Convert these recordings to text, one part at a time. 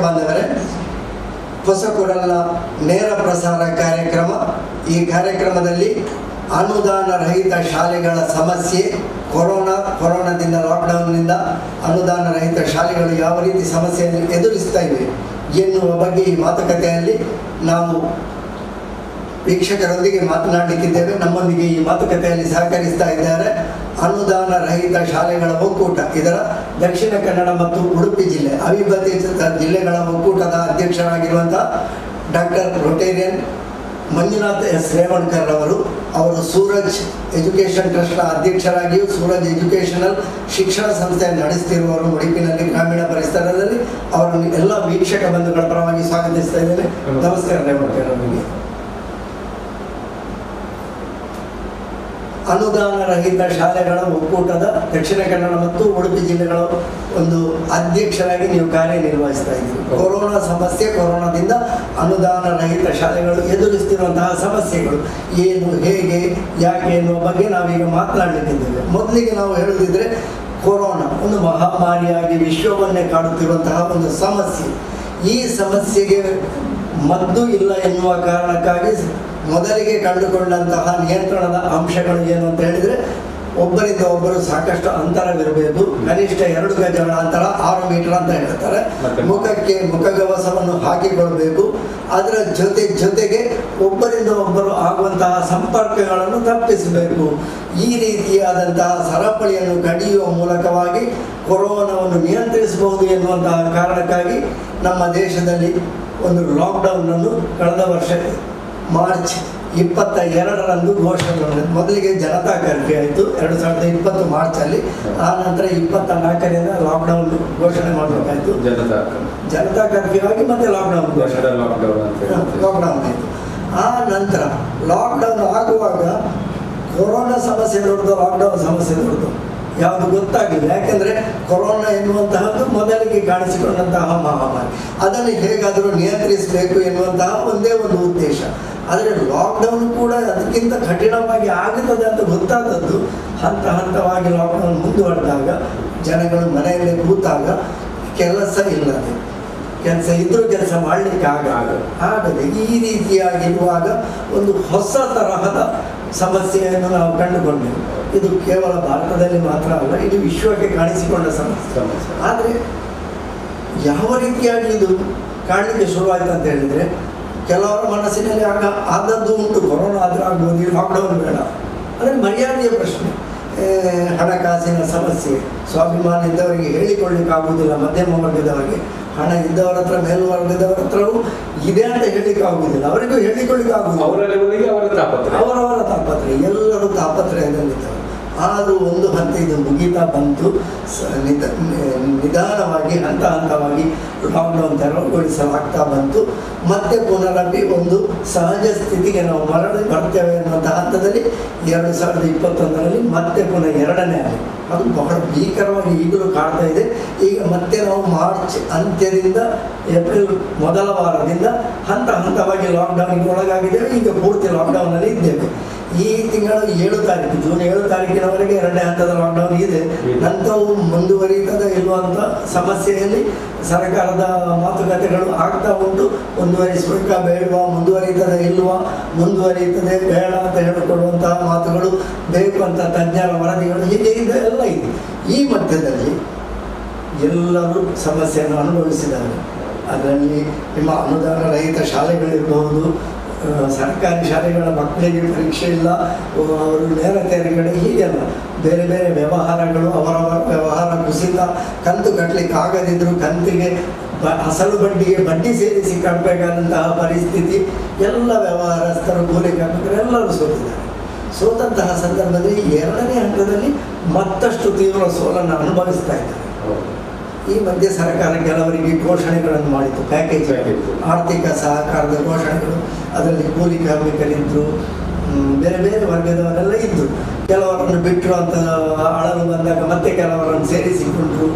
ಬಾಂಧವರೇ, ಹೊಸಕುಡಲ್ನ ನೇರ ಪ್ರಸಾರ ಕಾರ್ಯಕ್ರಮ. ಈ ಕಾರ್ಯಕ್ರಮದಲ್ಲಿ ಅನುದಾನ ರಹಿತ ಶಾಲೆಗಳ ಸಮಸ್ಯೆ, ಕೊರೋನಾದಿಂದ ಲಾಕ್ಡೌನ್ನಿಂದ ಅನುದಾನ ರಹಿತ ಶಾಲೆಗಳು ಯಾವ ರೀತಿ ಸಮಸ್ಯೆಯನ್ನು ಎದುರಿಸ್ತಾ ಇವೆ ಎನ್ನುವ ಬಗ್ಗೆ ಈ ಮಾತುಕತೆಯಲ್ಲಿ ನಾವು ವೀಕ್ಷಕರೊಂದಿಗೆ ಮಾತನಾಡಲಿಕ್ಕಿದ್ದೇವೆ. ನಮ್ಮೊಂದಿಗೆ ಈ ಮಾತುಕತೆಯಲ್ಲಿ ಸಹಕರಿಸ್ತಾ ಇದ್ದಾರೆ ಅನುದಾನ ರಹಿತ ಶಾಲೆಗಳ ಒಕ್ಕೂಟ, ಇದರ ದಕ್ಷಿಣ ಕನ್ನಡ ಮತ್ತು ಉಡುಪಿ ಜಿಲ್ಲೆ ಅವಿಭಜಿತ ಜಿಲ್ಲೆಗಳ ಒಕ್ಕೂಟದ ಅಧ್ಯಕ್ಷರಾಗಿರುವಂತಹ doctor Rotarian Manjunath S Revankar ಅವರು ಸೂರಜ್ ಎಜುಕೇಷನ್ ಟ್ರಸ್ಟ್ನ ಅಧ್ಯಕ್ಷರಾಗಿಯೂ ಸೂರಜ್ ಎಜುಕೇಷನಲ್ ಶಿಕ್ಷಣ ಸಂಸ್ಥೆಯನ್ನು ನಡೆಸುತ್ತಿರುವವರು ಉಡುಪಿನಲ್ಲಿ ಗ್ರಾಮೀಣ ಪರಿಸರದಲ್ಲಿ. ಅವರನ್ನು ಎಲ್ಲ ವೀಕ್ಷಕ ಬಂಧುಗಳ ಪರವಾಗಿ ಸ್ವಾಗತಿಸ್ತಾ ಇದ್ದೇನೆ. ನಮಸ್ಕಾರ ರೇವಣ್ಕರ್ ಅವರಿಗೆ. ಅನುದಾನ ರಹಿತ ಶಾಲೆಗಳ ಒಕ್ಕೂಟದ ದಕ್ಷಿಣ ಕನ್ನಡ ಮತ್ತು ಉಡುಪಿ ಜಿಲ್ಲೆಗಳ ಒಂದು ಅಧ್ಯಕ್ಷರಾಗಿ ನೀವು ಕಾರ್ಯನಿರ್ವಹಿಸ್ತಾ ಇದ್ದೀರಿ. ಕೊರೋನಾ ಸಮಸ್ಯೆ, ಕೊರೋನಾದಿಂದ ಅನುದಾನ ರಹಿತ ಶಾಲೆಗಳು ಎದುರಿಸ್ತಿರುವಂತಹ ಸಮಸ್ಯೆಗಳು ಏನು, ಹೇಗೆ, ಯಾಕೆ ಎನ್ನುವ ಬಗ್ಗೆ ನಾವೀಗ ಮಾತನಾಡಲಿಕ್ಕಿದ್ದೇವೆ. ಮೊದಲಿಗೆ ನಾವು ಹೇಳುತ್ತಿದ್ರೆ, ಕೊರೋನಾ ಒಂದು ಮಹಾಮಾರಿಯಾಗಿ ವಿಶ್ವವನ್ನೇ ಕಾಡುತ್ತಿರುವಂತಹ ಒಂದು ಸಮಸ್ಯೆ. ಈ ಸಮಸ್ಯೆಗೆ ಮದ್ದು ಇಲ್ಲ ಎನ್ನುವ ಕಾರಣಕ್ಕಾಗಿ ಮೊದಲಿಗೆ ಕಂಡುಕೊಂಡಂತಹ ನಿಯಂತ್ರಣದ ಅಂಶಗಳು ಏನು ಅಂತ ಹೇಳಿದರೆ, ಒಬ್ಬರಿಂದ ಒಬ್ಬರು ಸಾಕಷ್ಟು ಅಂತರವಿರಬೇಕು. ಕನಿಷ್ಠ 2 ಗಜಗಳ ಅಂತರ, 6 ಮೀಟರ್ ಅಂತ ಹೇಳ್ತಾರೆ. ಮುಖಕ್ಕೆ ಮುಖಗವಸವನ್ನು ಹಾಕಿಕೊಳ್ಬೇಕು. ಅದರ ಜೊತೆಗೆ ಒಬ್ಬರಿಂದ ಒಬ್ಬರು ಆಗುವಂತಹ ಸಂಪರ್ಕಗಳನ್ನು ತಪ್ಪಿಸಬೇಕು. ಈ ರೀತಿಯಾದಂತಹ ಸರಪಳಿಯನ್ನು ಕಡಿಯುವ ಮೂಲಕವಾಗಿ ಕೊರೋನಾವನ್ನು ನಿಯಂತ್ರಿಸಬಹುದು ಎನ್ನುವಂತಹ ಕಾರಣಕ್ಕಾಗಿ ನಮ್ಮ ದೇಶದಲ್ಲಿ ಒಂದು ಲಾಕ್ಡೌನನ್ನು ಕಳೆದ ವರ್ಷ ಮಾರ್ಚ್ 22ರಂದು ಘೋಷಣೆ ಮಾಡಿದೆ. ಮೊದಲಿಗೆ ಜನತಾ ಕರ್ಫ್ಯೂ ಆಯಿತು 2020 ಮಾರ್ಚಲ್ಲಿ. ಆ ನಂತರ 24ರಿಂದ ಲಾಕ್ಡೌನ್ ಘೋಷಣೆ ಮಾಡಬೇಕಾಯಿತು. ಜನತಾ ಕರ್ಫ್ಯೂ ಆಗಿ ಮತ್ತೆ ಲಾಕ್ಡೌನ್ ಆಯಿತು. ಆ ನಂತರ ಲಾಕ್ಡೌನ್ ಆಗುವಾಗ ಕೊರೋನಾ ಸಮಸ್ಯೆ ದೊಡ್ಡದು, ಲಾಕ್ಡೌನ್ ಸಮಸ್ಯೆ ದೊಡ್ಡದು ಯಾವುದು ಗೊತ್ತಾಗಿಲ್ಲ. ಯಾಕೆಂದರೆ ಕೊರೋನಾ ಎನ್ನುವಂತಹದ್ದು ಮೊದಲಿಗೆ ಕಾಣಿಸಿಕೊಂಡಂತಹ ಮಹಾಮಾರಿ, ಅದನ್ನು ಹೇಗಾದರೂ ನಿಯಂತ್ರಿಸಬೇಕು ಎನ್ನುವಂತಹ ಒಂದೇ ಒಂದು ಉದ್ದೇಶ. ಆದರೆ ಲಾಕ್ಡೌನ್ ಕೂಡ ಅದಕ್ಕಿಂತ ಕಠಿಣವಾಗಿ ಆಗುತ್ತದೆ ಅಂತ ಗೊತ್ತಾದದ್ದು ಹಂತವಾಗಿ ಲಾಕ್ಡೌನ್ ಮುಂದುವರೆದಾಗ, ಜನಗಳು ಮನೆಯಲ್ಲೇ ಕೂತಾಗ ಕೆಲಸ ಇಲ್ಲದೆ, ಕೆಲಸ ಇದ್ರೂ ಕೆಲಸ ಮಾಡಲಿಕ್ಕೆ ಆಗದೆ ಈ ರೀತಿಯಾಗಿರುವಾಗ ಒಂದು ಹೊಸ ತರಹದ ಸಮಸ್ಯೆಯನ್ನು ನಾವು ಕಂಡುಕೊಂಡೆವು. ಇದು ಕೇವಲ ಭಾರತದಲ್ಲಿ ಮಾತ್ರ ಅಲ್ಲ, ಇದು ವಿಶ್ವಕ್ಕೆ ಕಾಣಿಸಿಕೊಂಡ ಸಮಸ್ಯೆ. ಆದರೆ ಯಾವ ರೀತಿಯಾಗಿ ಇದು ಕಾಣಲಿಕ್ಕೆ ಶುರುವಾಯಿತು ಅಂತ ಹೇಳಿದರೆ, ಕೆಲವರ ಮನಸ್ಸಿನಲ್ಲಿ ಆದದ್ದು ಉಂಟು. ಕೊರೋನಾ ಆದರೆ ಆಗ್ಬೋದು, ಲಾಕ್ಡೌನ್ ಬೇಡ. ಅಂದರೆ ಮರ್ಯಾದೆಯ ಪ್ರಶ್ನೆ, ಹಣಕಾಸಿನ ಸಮಸ್ಯೆ, ಸ್ವಾಭಿಮಾನ ಇದ್ದವರಿಗೆ ಹೇಳಿಕೊಳ್ಳಿಕ್ಕಾಗುವುದಿಲ್ಲ. ಮಧ್ಯಮ ವರ್ಗದವರಿಗೆ, ಹಣ ಇದ್ದವರ ಹತ್ರ, ಮೇಲ್ವರ್ಗದವರ ಹತ್ರವೂ ಇದೆ ಅಂತ ಹೇಳಲಿಕ್ಕೆ ಆಗುವುದಿಲ್ಲ. ಅವರಿಗೂ ಹೇಳಿಕೊಳ್ಳಿಕ್ಕಾಗುವುದಿಲ್ಲ. ಅವರವರ ತಾಪತ್ರೆ, ಎಲ್ಲರೂ ತಾಪತ್ರಯದಲ್ಲಿದ್ದಾರೆ. ಆದರೂ ಒಂದು ಹಂತ ಇದು ಮುಗೀತಾ ಬಂತು. ನಿಧಾನವಾಗಿ ಹಂತವಾಗಿ ಲಾಕ್ಡೌನ್ ತೆರವುಗೊಳಿಸಲಾಗ್ತಾ ಬಂತು. ಮತ್ತೆ ಪುನರಪಿ ಒಂದು ಸಹಜ ಸ್ಥಿತಿಗೆ ನಾವು ಮರಳಿ ಬರ್ತೇವೆ ಎನ್ನುವಂಥ ಹಂತದಲ್ಲಿ 2021ರಲ್ಲಿ ಮತ್ತೆ ಪುನಃ 2ನೇ ಅಲೆ, ಅದು ಬಹಳ ಭೀಕರವಾಗಿ ಈಗಲೂ ಕಾಡ್ತಾ ಇದೆ. ಈಗ ಮತ್ತೆ ನಾವು ಮಾರ್ಚ್ ಅಂತ್ಯದಿಂದ ಏಪ್ರಿಲ್ ಮೊದಲ ವಾರದಿಂದ ಹಂತವಾಗಿ ಲಾಕ್ಡೌನ್ಗೆ ಒಳಗಾಗಿದ್ದೇವೆ. ಈಗ ಪೂರ್ತಿ ಲಾಕ್ಡೌನಲ್ಲಿ ಇದ್ದೇವೆ. ಈ ತಿಂಗಳು 7 ತಾರೀಕು, ಜೂನ್ 7 ತಾರೀಕಿನವರೆಗೆ 2ನೇ ಹಂತದ ಲಾಕ್ಡೌನ್ ಇದೆ. ನಂತರವು ಮುಂದುವರಿಯುತ್ತದೆ ಇಲ್ಲುವಂಥ ಸಮಸ್ಯೆಯಲ್ಲಿ ಸರ್ಕಾರದ ಮಾತುಕತೆಗಳು ಆಗ್ತಾ ಉಂಟು. ಮುಂದುವರಿಸಬೇಕಾ ಬೇಡವಾ, ಮುಂದುವರಿಯುತ್ತದೆ ಇಲ್ವಾ, ಮುಂದುವರಿಯುತ್ತದೆ ಬೇಡ ಅಂತ ಹೇಳಿಕೊಳ್ಳುವಂತಹ ಮಾತುಗಳು, ಬೇಕು ಅಂತ ತಜ್ಞರ ವರದಿಗಳು, ಹೀಗೆ ಎಲ್ಲ ಇದೆ. ಈ ಮಧ್ಯದಲ್ಲಿ ಎಲ್ಲರೂ ಸಮಸ್ಯೆಯನ್ನು ಅನುಭವಿಸಿದ್ದಾರೆ. ಅದರಲ್ಲಿ ನಿಮ್ಮ ಅನುದಾನ ರಹಿತ ಶಾಲೆಗಳಿರಬಹುದು, ಸರ್ಕಾರಿ ಶಾಲೆಗಳ ಮಕ್ಕಳಿಗೆ ಪರೀಕ್ಷೆ ಇಲ್ಲ, ಅವರು ನೇರ ತೆರಿಗೆಗಳು, ಹೀಗೆಲ್ಲ ಬೇರೆ ಬೇರೆ ವ್ಯವಹಾರಗಳು, ಅವರವರ ವ್ಯವಹಾರ ಕುಸಿತ, ಕಂತು ಕಟ್ಟಲಿಕ್ಕೆ ಆಗದಿದ್ದರೂ ಕಂತಿಗೆ ಅಸಲು ಬಡ್ಡಿಗೆ ಬಡ್ಡಿ ಸೇರಿಸಿ ಕಟ್ಟಬೇಕಾದಂತಹ ಪರಿಸ್ಥಿತಿ, ಎಲ್ಲ ವ್ಯವಹಾರಸ್ಥರು, ಕೂಲಿ ಕಾರ್ಮಿಕರು ಎಲ್ಲರೂ ಸೋತಂತಹ ಸಂದರ್ಭದಲ್ಲಿ 2ನೇ ಹಂತದಲ್ಲಿ ಮತ್ತಷ್ಟು ತೀವ್ರ ಸೋಲನ್ನು ಅನುಭವಿಸ್ತಾ ಇದ್ದಾರೆ. ಈ ಮಧ್ಯೆ ಸರ್ಕಾರ ಕೆಲವರಿಗೆ ಘೋಷಣೆಗಳನ್ನು ಮಾಡಿತು, ಪ್ಯಾಕೇಜ್, ಆರ್ಥಿಕ ಸಹಕಾರದ ಘೋಷಣೆಗಳು. ಅದರಲ್ಲಿ ಕೂಲಿ ಕಾರ್ಮಿಕರಿದ್ದರು, ಬೇರೆ ಬೇರೆ ವರ್ಗದವರೆಲ್ಲ ಇದ್ದರು. ಕೆಲವರನ್ನು ಬಿಟ್ಟರು ಅಂತ ಅಳಲು ಬಂದಾಗ ಮತ್ತೆ ಕೆಲವರನ್ನು ಸೇರಿಸಿಕೊಂಡರು,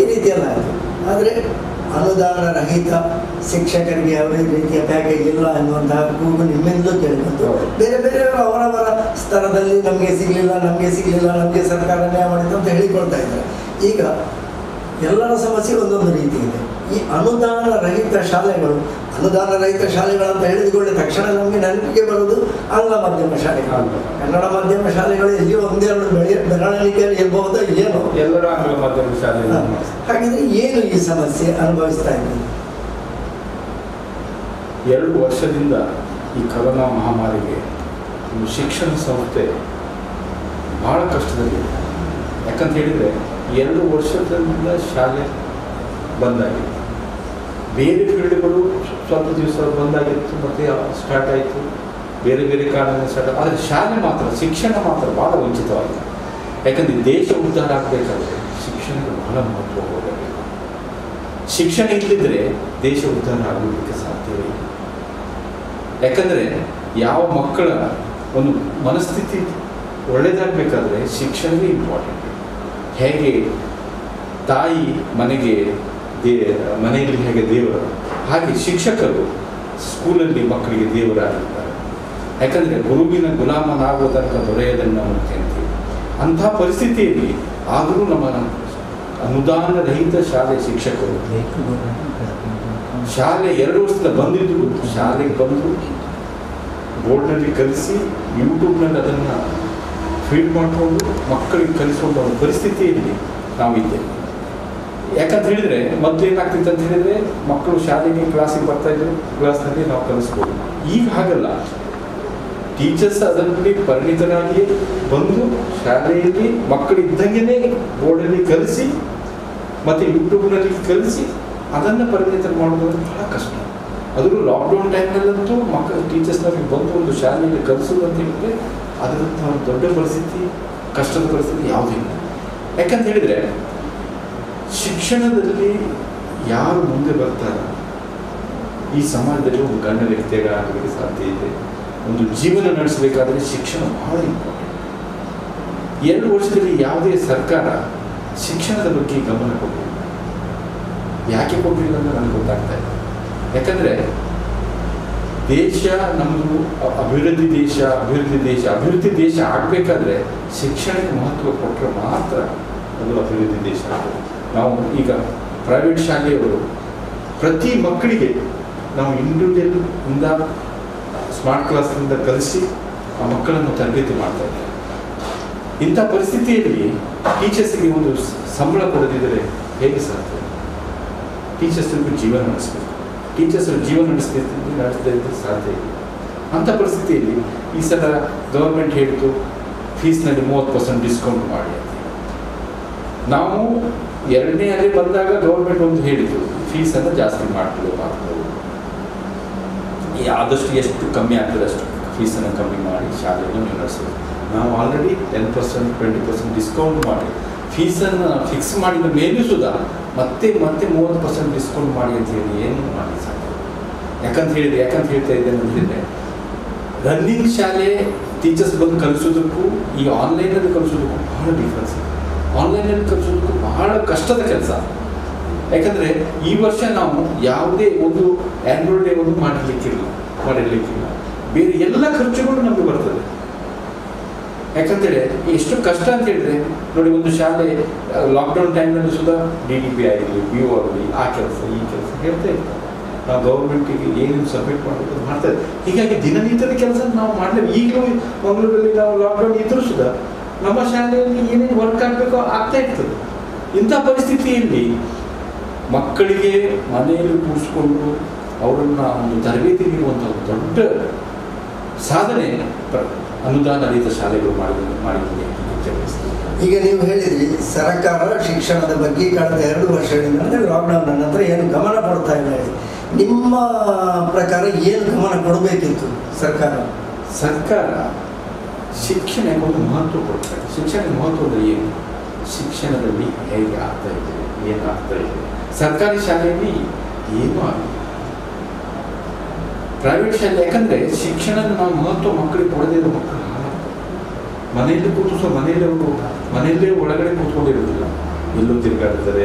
ಈ ರೀತಿಯೆಲ್ಲ ಆಯಿತು. ಆದರೆ ಅನುದಾನ ರಹಿತ ಶಿಕ್ಷಕರಿಗೆ ಯಾವುದೇ ರೀತಿಯ ಪ್ಯಾಕೇಜ್ ಇಲ್ಲ ಎನ್ನುವಂತಹ ಕೂಗು ನಿಮ್ಮಿಂದಲೂ ಕೇಳಿಬಂತು. ಬೇರೆ ಬೇರೆಯವರು ಅವರವರ ಸ್ತರದಲ್ಲಿ ನಮಗೆ ಸಿಗಲಿಲ್ಲ, ನಮಗೆ ಸರ್ಕಾರ ನ್ಯಾಯ ಮಾಡಿತು ಅಂತ ಹೇಳಿಕೊಳ್ತಾ ಇದ್ದಾರೆ. ಈಗ ಎಲ್ಲರ ಸಮಸ್ಯೆ ಒಂದೊಂದು ರೀತಿ ಇದೆ. ಈ ಅನುದಾನ ರಹಿತ ಶಾಲೆಗಳು ಅಂತ ಹೇಳಿದುಕೊಳ್ಳಿ ತಕ್ಷಣ ನಮಗೆ ನೆನಪಿಗೆ ಬರೋದು ಆಂಗ್ಲ ಮಾಧ್ಯಮ ಶಾಲೆಗಳು. ಕನ್ನಡ ಮಾಧ್ಯಮ ಶಾಲೆಗಳು ಎಲ್ಲಿಯೋ ಒಂದೆರಡು ಬೆರಳಿಕೆಯಲ್ಲಿ ಇರಬಹುದೋ ಏನೋ, ಎಲ್ಲರೂ ಆಂಗ್ಲ ಮಾಧ್ಯಮ ಶಾಲೆ. ಹಾಗಿದ್ರೆ ಏನು ಈ ಸಮಸ್ಯೆ ಅನುಭವಿಸ್ತಾ ಇದ್ದೀವಿ? 2 ವರ್ಷದಿಂದ ಈ ಕೊರೋನಾ ಮಹಾಮಾರಿಗೆ ಒಂದು ಶಿಕ್ಷಣ ಸಂಸ್ಥೆ ಭಾಳ ಕಷ್ಟದಲ್ಲಿದೆ. ಯಾಕಂತ ಹೇಳಿದರೆ 2 ವರ್ಷದಿಂದ ಶಾಲೆ ಬಂದಾಗಿದೆ. ಬೇರೆ ಫೀಲ್ಡ್ಗಳು ಸ್ವಲ್ಪ ದಿವಸ ಬಂದಾಗಿತ್ತು, ಮತ್ತು ಸ್ಟಾರ್ಟ್ ಆಯಿತು, ಬೇರೆ ಬೇರೆ ಕಾರಣದಿಂದ ಸ್ಟಾರ್ಟ್. ಆದರೆ ಶಾಲೆ ಮಾತ್ರ, ಶಿಕ್ಷಣ ಮಾತ್ರ ಭಾಳ ವಂಚಿತವಾಗಿದೆ. ಯಾಕಂದರೆ ದೇಶ ಉದ್ಧಾರ ಆಗಬೇಕಾದ್ರೆ ಶಿಕ್ಷಣಕ್ಕೆ ಬಹಳ ಮಹತ್ವ ಹೋಗಬೇಕು. ಶಿಕ್ಷಣ ಇಲ್ಲದಿದ್ದರೆ ದೇಶ ಉದ್ಧಾರ ಆಗೋದಕ್ಕೆ ಸಾಧ್ಯವೇ ಇಲ್ಲ. ಯಾಕಂದರೆ ಯಾವ ಮಕ್ಕಳ ಒಂದು ಮನಸ್ಥಿತಿ ಒಳ್ಳೆಯದಾಗಬೇಕಾದ್ರೆ ಶಿಕ್ಷಣವೇ ಇಂಪಾರ್ಟೆಂಟ್. ಹೇಗೆ ತಾಯಿ ಮನೆಯಲ್ಲಿ ಹೇಗೆ ದೇವರು, ಹಾಗೆ ಶಿಕ್ಷಕರು ಸ್ಕೂಲಲ್ಲಿ ಮಕ್ಕಳಿಗೆ ದೇವರಾಗಿರ್ತಾರೆ. ಯಾಕಂದರೆ ಗುರುವಿನ ಗುಲಾಮನಾಗುವ ತನಕ ದೊರೆಯದನ್ನು ಅಂತೀವಿ. ಅಂಥ ಪರಿಸ್ಥಿತಿಯಲ್ಲಿ ಆದರೂ ನಮ್ಮ ಅನುದಾನ ರಹಿತ ಶಾಲೆ ಶಿಕ್ಷಕರು ಶಾಲೆ 2 ವರ್ಷದಿಂದ ಬಂದಿದ್ರು, ಶಾಲೆಗೆ ಬಂದು ಬೋರ್ಡ್ನಲ್ಲಿ ಕಲಿಸಿ ಯೂಟ್ಯೂಬ್ನಲ್ಲಿ ಅದನ್ನು ಫೀಡ್ ಮಾಡಿಕೊಂಡು ಮಕ್ಕಳಿಗೆ ಕಲಿಸುವಂಥ ಒಂದು ಪರಿಸ್ಥಿತಿಯಲ್ಲಿ ನಾವಿದ್ದೇವೆ. ಯಾಕಂತ ಹೇಳಿದರೆ ಮೊದಲು ಏನಾಗ್ತಿತ್ತು ಅಂತ ಹೇಳಿದರೆ ಮಕ್ಕಳು ಶಾಲೆಗೆ ಕ್ಲಾಸಿಗೆ ಬರ್ತಾಯಿದ್ರು, ಕ್ಲಾಸ್ನಲ್ಲಿ ನಾವು ಕಲಿಸ್ಬೋದು. ಈಗ ಹಾಗಲ್ಲ. ಟೀಚರ್ಸ್ ಅದರಲ್ಲಿ ಪರಿಣಿತರಾಗಿ ಬಂದು ಶಾಲೆಯಲ್ಲಿ ಮಕ್ಕಳಿದ್ದಂಗೆ ಬೋರ್ಡಲ್ಲಿ ಕಲಿಸಿ ಮತ್ತು ಯೂಟ್ಯೂಬ್ನಲ್ಲಿ ಕಲಿಸಿ ಅದನ್ನು ಪರಿಣಿತ ಮಾಡೋದು ಬಹಳ ಕಷ್ಟ. ಅದು ಲಾಕ್ಡೌನ್ ಟೈಮ್ನಲ್ಲಂತೂ ಮಕ್ಕಳು ಟೀಚರ್ಸ್ನವ್ರಿಗೆ ಬಂದು ಒಂದು ಶಾಲೆಯಲ್ಲಿ ಕಲಿಸೋದು ಅಂತ ಹೇಳಿದರೆ ಅದರಂಥ ಒಂದು ದೊಡ್ಡ ಪರಿಸ್ಥಿತಿ, ಕಷ್ಟದ ಪರಿಸ್ಥಿತಿ ಯಾವುದಿಲ್ಲ. ಯಾಕಂತ ಹೇಳಿದರೆ ಶಿಕ್ಷಣದಲ್ಲಿ ಯಾರು ಮುಂದೆ ಬರ್ತಾರೆ ಈ ಸಮಾಜದಲ್ಲಿ ಒಂದು ಗಣ್ಯ ವ್ಯಕ್ತಿಯಾಗಲಿಕ್ಕೆ ಸಾಧ್ಯ ಇದೆ. ಒಂದು ಜೀವನ ನಡೆಸಬೇಕಾದ್ರೆ ಶಿಕ್ಷಣ ಬಹಳ ಇಂಪಾರ್ಟೆಂಟ್. 2 ವರ್ಷದಲ್ಲಿ ಯಾವುದೇ ಸರ್ಕಾರ ಶಿಕ್ಷಣದ ಬಗ್ಗೆ ಗಮನ ಕೊಟ್ಟಿಲ್ಲ. ಯಾಕೆ ಕೊಟ್ಟಿಲ್ಲ ಅಂತ ನನಗೆ ಗೊತ್ತಾಗ್ತಾ ಇದೆ. ಯಾಕಂದರೆ ದೇಶ ನಮ್ಮದು ಅಭಿವೃದ್ಧಿ ದೇಶ ಆಗಬೇಕಾದ್ರೆ ಶಿಕ್ಷಣಕ್ಕೆ ಮಹತ್ವ ಕೊಟ್ಟರೆ ಮಾತ್ರ ಅದು ಅಭಿವೃದ್ಧಿ ದೇಶ ಆಗ್ತದೆ. ನಾವು ಈಗ ಪ್ರೈವೇಟ್ ಶಾಲೆಯವರು ಪ್ರತಿ ಮಕ್ಕಳಿಗೆ ನಾವು ಇಂಡಿವಿಜುವಲ್ ಸ್ಮಾರ್ಟ್ ಕ್ಲಾಸ್ನಿಂದ ಕಲಿಸಿ ಆ ಮಕ್ಕಳನ್ನು ತರಬೇತಿ ಮಾಡ್ತಾ ಇದ್ದಾರೆ. ಇಂಥ ಪರಿಸ್ಥಿತಿಯಲ್ಲಿ ಟೀಚರ್ಸ್ಗೆ ಒಂದು ಸಂಬಳ ಕೊಡದಿದ್ದರೆ ಹೇಗೆ ಸಾಧ್ಯ? ಟೀಚರ್ಸ್ಗೂ ಜೀವನ ನಡೆಸಬೇಕು. ಟೀಚರ್ಸ್ ಜೀವನ ನಡೆಸದಿದ್ದರೆ ಸಾಧ್ಯ ಇಲ್ಲ. ಅಂಥ ಪರಿಸ್ಥಿತಿಯಲ್ಲಿ ಈ ಸಲ ಗೌರ್ಮೆಂಟ್ ಹೇಳಿತು ಫೀಸ್ನಲ್ಲಿ 30% ಡಿಸ್ಕೌಂಟ್ ಮಾಡಿ ಅಂತ. ನಾವು 2ನೇ ಅಲೆ ಬಂದಾಗ ಗೌರ್ಮೆಂಟ್ ಒಂದು ಹೇಳಿತು ಫೀಸನ್ನು ಜಾಸ್ತಿ ಮಾಡ್ಬೋದು, ಆದಷ್ಟು ಎಷ್ಟು ಕಮ್ಮಿ ಆಗ್ತದೆ ಅಷ್ಟು ಫೀಸನ್ನು ಕಮ್ಮಿ ಮಾಡಿ ಶಾಲೆಯನ್ನು ನಡೆಸೋದು. ನಾವು ಆಲ್ರೆಡಿ 10% 20% ಡಿಸ್ಕೌಂಟ್ ಮಾಡಿ ಫೀಸನ್ನು ಫಿಕ್ಸ್ ಮಾಡಿದ ಮೇಲೂ ಸುಧಾ ಮತ್ತೆ 30% ಡಿಸ್ಕೌಂಟ್ ಮಾಡಿ ಅಂತ ಹೇಳಿ ಏನು ಮಾಡಿ ಸಾಧ್ಯ? ಯಾಕಂತ ಹೇಳ್ತಾ ಇದ್ದೇನೆ ಅಂತಂದರೆ ರನ್ನಿಂಗ್ ಶಾಲೆ ಟೀಚರ್ಸ್ ಬಂದು ಕಲಿಸೋದಕ್ಕೂ ಈ ಆನ್ಲೈನಲ್ಲಿ ಕಲಿಸೋದಕ್ಕೂ ಬಹಳ ಡಿಫ್ರೆನ್ಸ್ ಇದೆ. ಆನ್ಲೈನಲ್ಲಿ ಕಲಿಸೋದಕ್ಕೂ ಬಹಳ ಕಷ್ಟದ ಕೆಲಸ. ಯಾಕಂದರೆ ಈ ವರ್ಷ ನಾವು ಯಾವುದೇ ಒಂದು ಆ್ಯನ್ಯುವಲ್ ಡೇ ಒಂದು ಮಾಡಿರಲಿಕ್ಕಿಲ್ಲ. ಬೇರೆ ಎಲ್ಲ ಖರ್ಚುಗಳು ನಮಗೆ ಬರ್ತದೆ. ಯಾಕಂತೇಳಿ ಎಷ್ಟು ಕಷ್ಟ ಅಂತ ಹೇಳಿದ್ರೆ ನೋಡಿ, ಒಂದು ಶಾಲೆ ಲಾಕ್ಡೌನ್ ಟೈಮ್ನಲ್ಲಿ ಸುಧಾ DDP ಆಗಲಿ BO ಆಗಲಿ ಆ ಕೆಲಸ ಈ ಕೆಲಸ ಹೇಳ್ತಾ ಇರ್ತಾರೆ. ನಾವು ಗೌರ್ಮೆಂಟಿಗೆ ಏನೇನು ಸಬ್ಮಿಟ್ ಮಾಡಬೇಕು ಮಾಡ್ತಾ ಇದ್ದೀವಿ. ಹೀಗಾಗಿ ದಿನನಿತ್ಯದ ಕೆಲಸ ನಾವು ಮಾಡಲೇಬೇಕು. ಈಗಲೂ ಮಂಗಳೂರಲ್ಲಿ ನಾವು ಲಾಕ್ಡೌನ್ ಇದ್ದರೂ ಸುಧಾ ನಮ್ಮ ಶಾಲೆಯಲ್ಲಿ ಏನೇನು ವರ್ಕ್ ಆಗಬೇಕೋ ಆಗ್ತಾ ಇರ್ತದೆ. ಇಂಥ ಪರಿಸ್ಥಿತಿಯಲ್ಲಿ ಮಕ್ಕಳಿಗೆ ಮನೆಯಲ್ಲಿ ಕೂರಿಸ್ಕೊಂಡು ಅವರನ್ನು ಒಂದು ತರಬೇತಿ ನೀಡುವಂಥ ದೊಡ್ಡ ಸಾಧನೆ ಅನುದಾನ ರಹಿತ ಶಾಲೆಗಳು ಮಾಡಿದೆ. ಈಗ ನೀವು ಹೇಳಿದ್ರಿ ಸರ್ಕಾರ ಶಿಕ್ಷಣದ ಬಗ್ಗೆ ಕಳೆದ 2 ವರ್ಷಗಳಿಂದ ಅಂದರೆ ಲಾಕ್ಡೌನ್ ನಂತರ ಏನು ಗಮನ ಕೊಡ್ತಾ ಇಲ್ಲ ಹೇಳಿ. ನಿಮ್ಮ ಪ್ರಕಾರ ಏನು ಗಮನ ಕೊಡಬೇಕಿತ್ತು ಸರ್ಕಾರ? ಶಿಕ್ಷಣಕ್ಕೆ ಒಂದು ಮಹತ್ವ ಕೊಡ್ತಾರೆ. ಶಿಕ್ಷಣಕ್ಕೆ ಮಹತ್ವದ ಏನು? ಶಿಕ್ಷಣದಲ್ಲಿ ಹೇಗೆ ಆಗ್ತಾ ಇದೆ, ಏನಾಗ್ತಾ ಇದೆ. ಸರ್ಕಾರಿ ಶಾಲೆಯಲ್ಲಿ ಏನೂ ಆಗಿಲ್ಲ. ಪ್ರೈವೇಟ್ ಶಾಲೆ ಯಾಕಂದರೆ ಶಿಕ್ಷಣದ ನಾವು ಮಹತ್ವ ಮಕ್ಕಳಿಗೆ ಕೊಡದಿರೋ ಮಕ್ಕಳು ಮನೆಯಲ್ಲಿ ಮನೆಯಲ್ಲೇ ಒಳಗಡೆ ಕೂತ್ಕೊಂಡಿರೋದಿಲ್ಲ, ಎಲ್ಲೋ ತಿರುಗಾಡ್ತಾರೆ.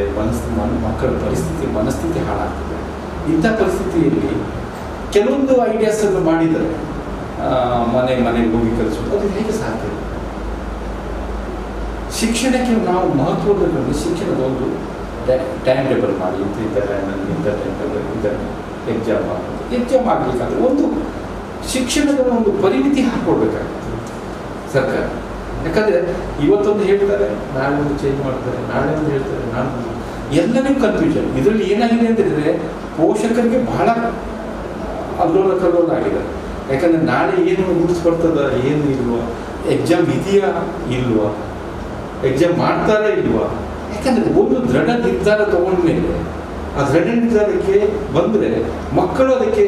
ಮಕ್ಕಳ ಮನಸ್ಥಿತಿ ಹಾಳಾಗ್ತದೆ. ಇಂಥ ಪರಿಸ್ಥಿತಿಯಲ್ಲಿ ಕೆಲವೊಂದು ಐಡಿಯಾಸನ್ನು ಮಾಡಿದರೆ ಮನೆಗೆ ಹೋಗಿ ಕಲಿಸೋದು ಅದು ಹೇಗೆ ಸಾಧ್ಯ? ಶಿಕ್ಷಣಕ್ಕೆ ನಾವು ಮಹತ್ವದಲ್ಲಿ ಶಿಕ್ಷಣದ ಒಂದು ಟೈಮ್ ಟೇಬಲ್ ಮಾಡಿ ಇಂಥ ಟೈಮಲ್ಲಿ ಇಂಥ ಟೈಮಲ್ಲಿ ಇಂಥ ಎಕ್ಸಾಮ್ ಆಗುತ್ತೆ. ಎಕ್ಸಾಮ್ ಆಗಲಿಕ್ಕಾದ್ರೆ ಒಂದು ಶಿಕ್ಷಣದ ಒಂದು ಪರಿಮಿತಿ ಹಾಕ್ಕೊಡ್ಬೇಕಾಗುತ್ತೆ ಸರ್ಕಾರ. ಯಾಕಂದರೆ ಇವತ್ತೊಂದು ಹೇಳ್ತಾರೆ, ನಾಳೆ ಒಂದು ಚೇಂಜ್ ಮಾಡ್ತಾರೆ, ನಾಳೆ ಒಂದು ಹೇಳ್ತಾರೆ, ಎಲ್ಲರಿಗೂ ಕನ್ಫ್ಯೂಷನ್. ಇದರಲ್ಲಿ ಏನಾಗಿದೆ ಅಂತಂದರೆ ಪೋಷಕರಿಗೆ ಬಹಳ ಅಲ್ಲೋಲ ಕಲ್ಲೋಲ ಆಗಿದೆ. ಯಾಕಂದರೆ ನಾಳೆ ಏನು ರೂಲ್ಸ್ ಬರ್ತದ, ಏನು ಇಲ್ವಾ, ಎಕ್ಸಾಮ್ ಇದೆಯಾ ಇಲ್ವಾ, ಎಕ್ಸಾಮ್ ಮಾಡ್ತಾರಾ ಇಲ್ವಾ. ಯಾಕಂದರೆ ಒಂದು ದೃಢ ನಿರ್ಧಾರ ತಗೊಂಡ್ಮೇಲೆ ಆ ದೃಢ ನಿರ್ಧಾರಕ್ಕೆ ಬಂದರೆ ಮಕ್ಕಳು ಅದಕ್ಕೆ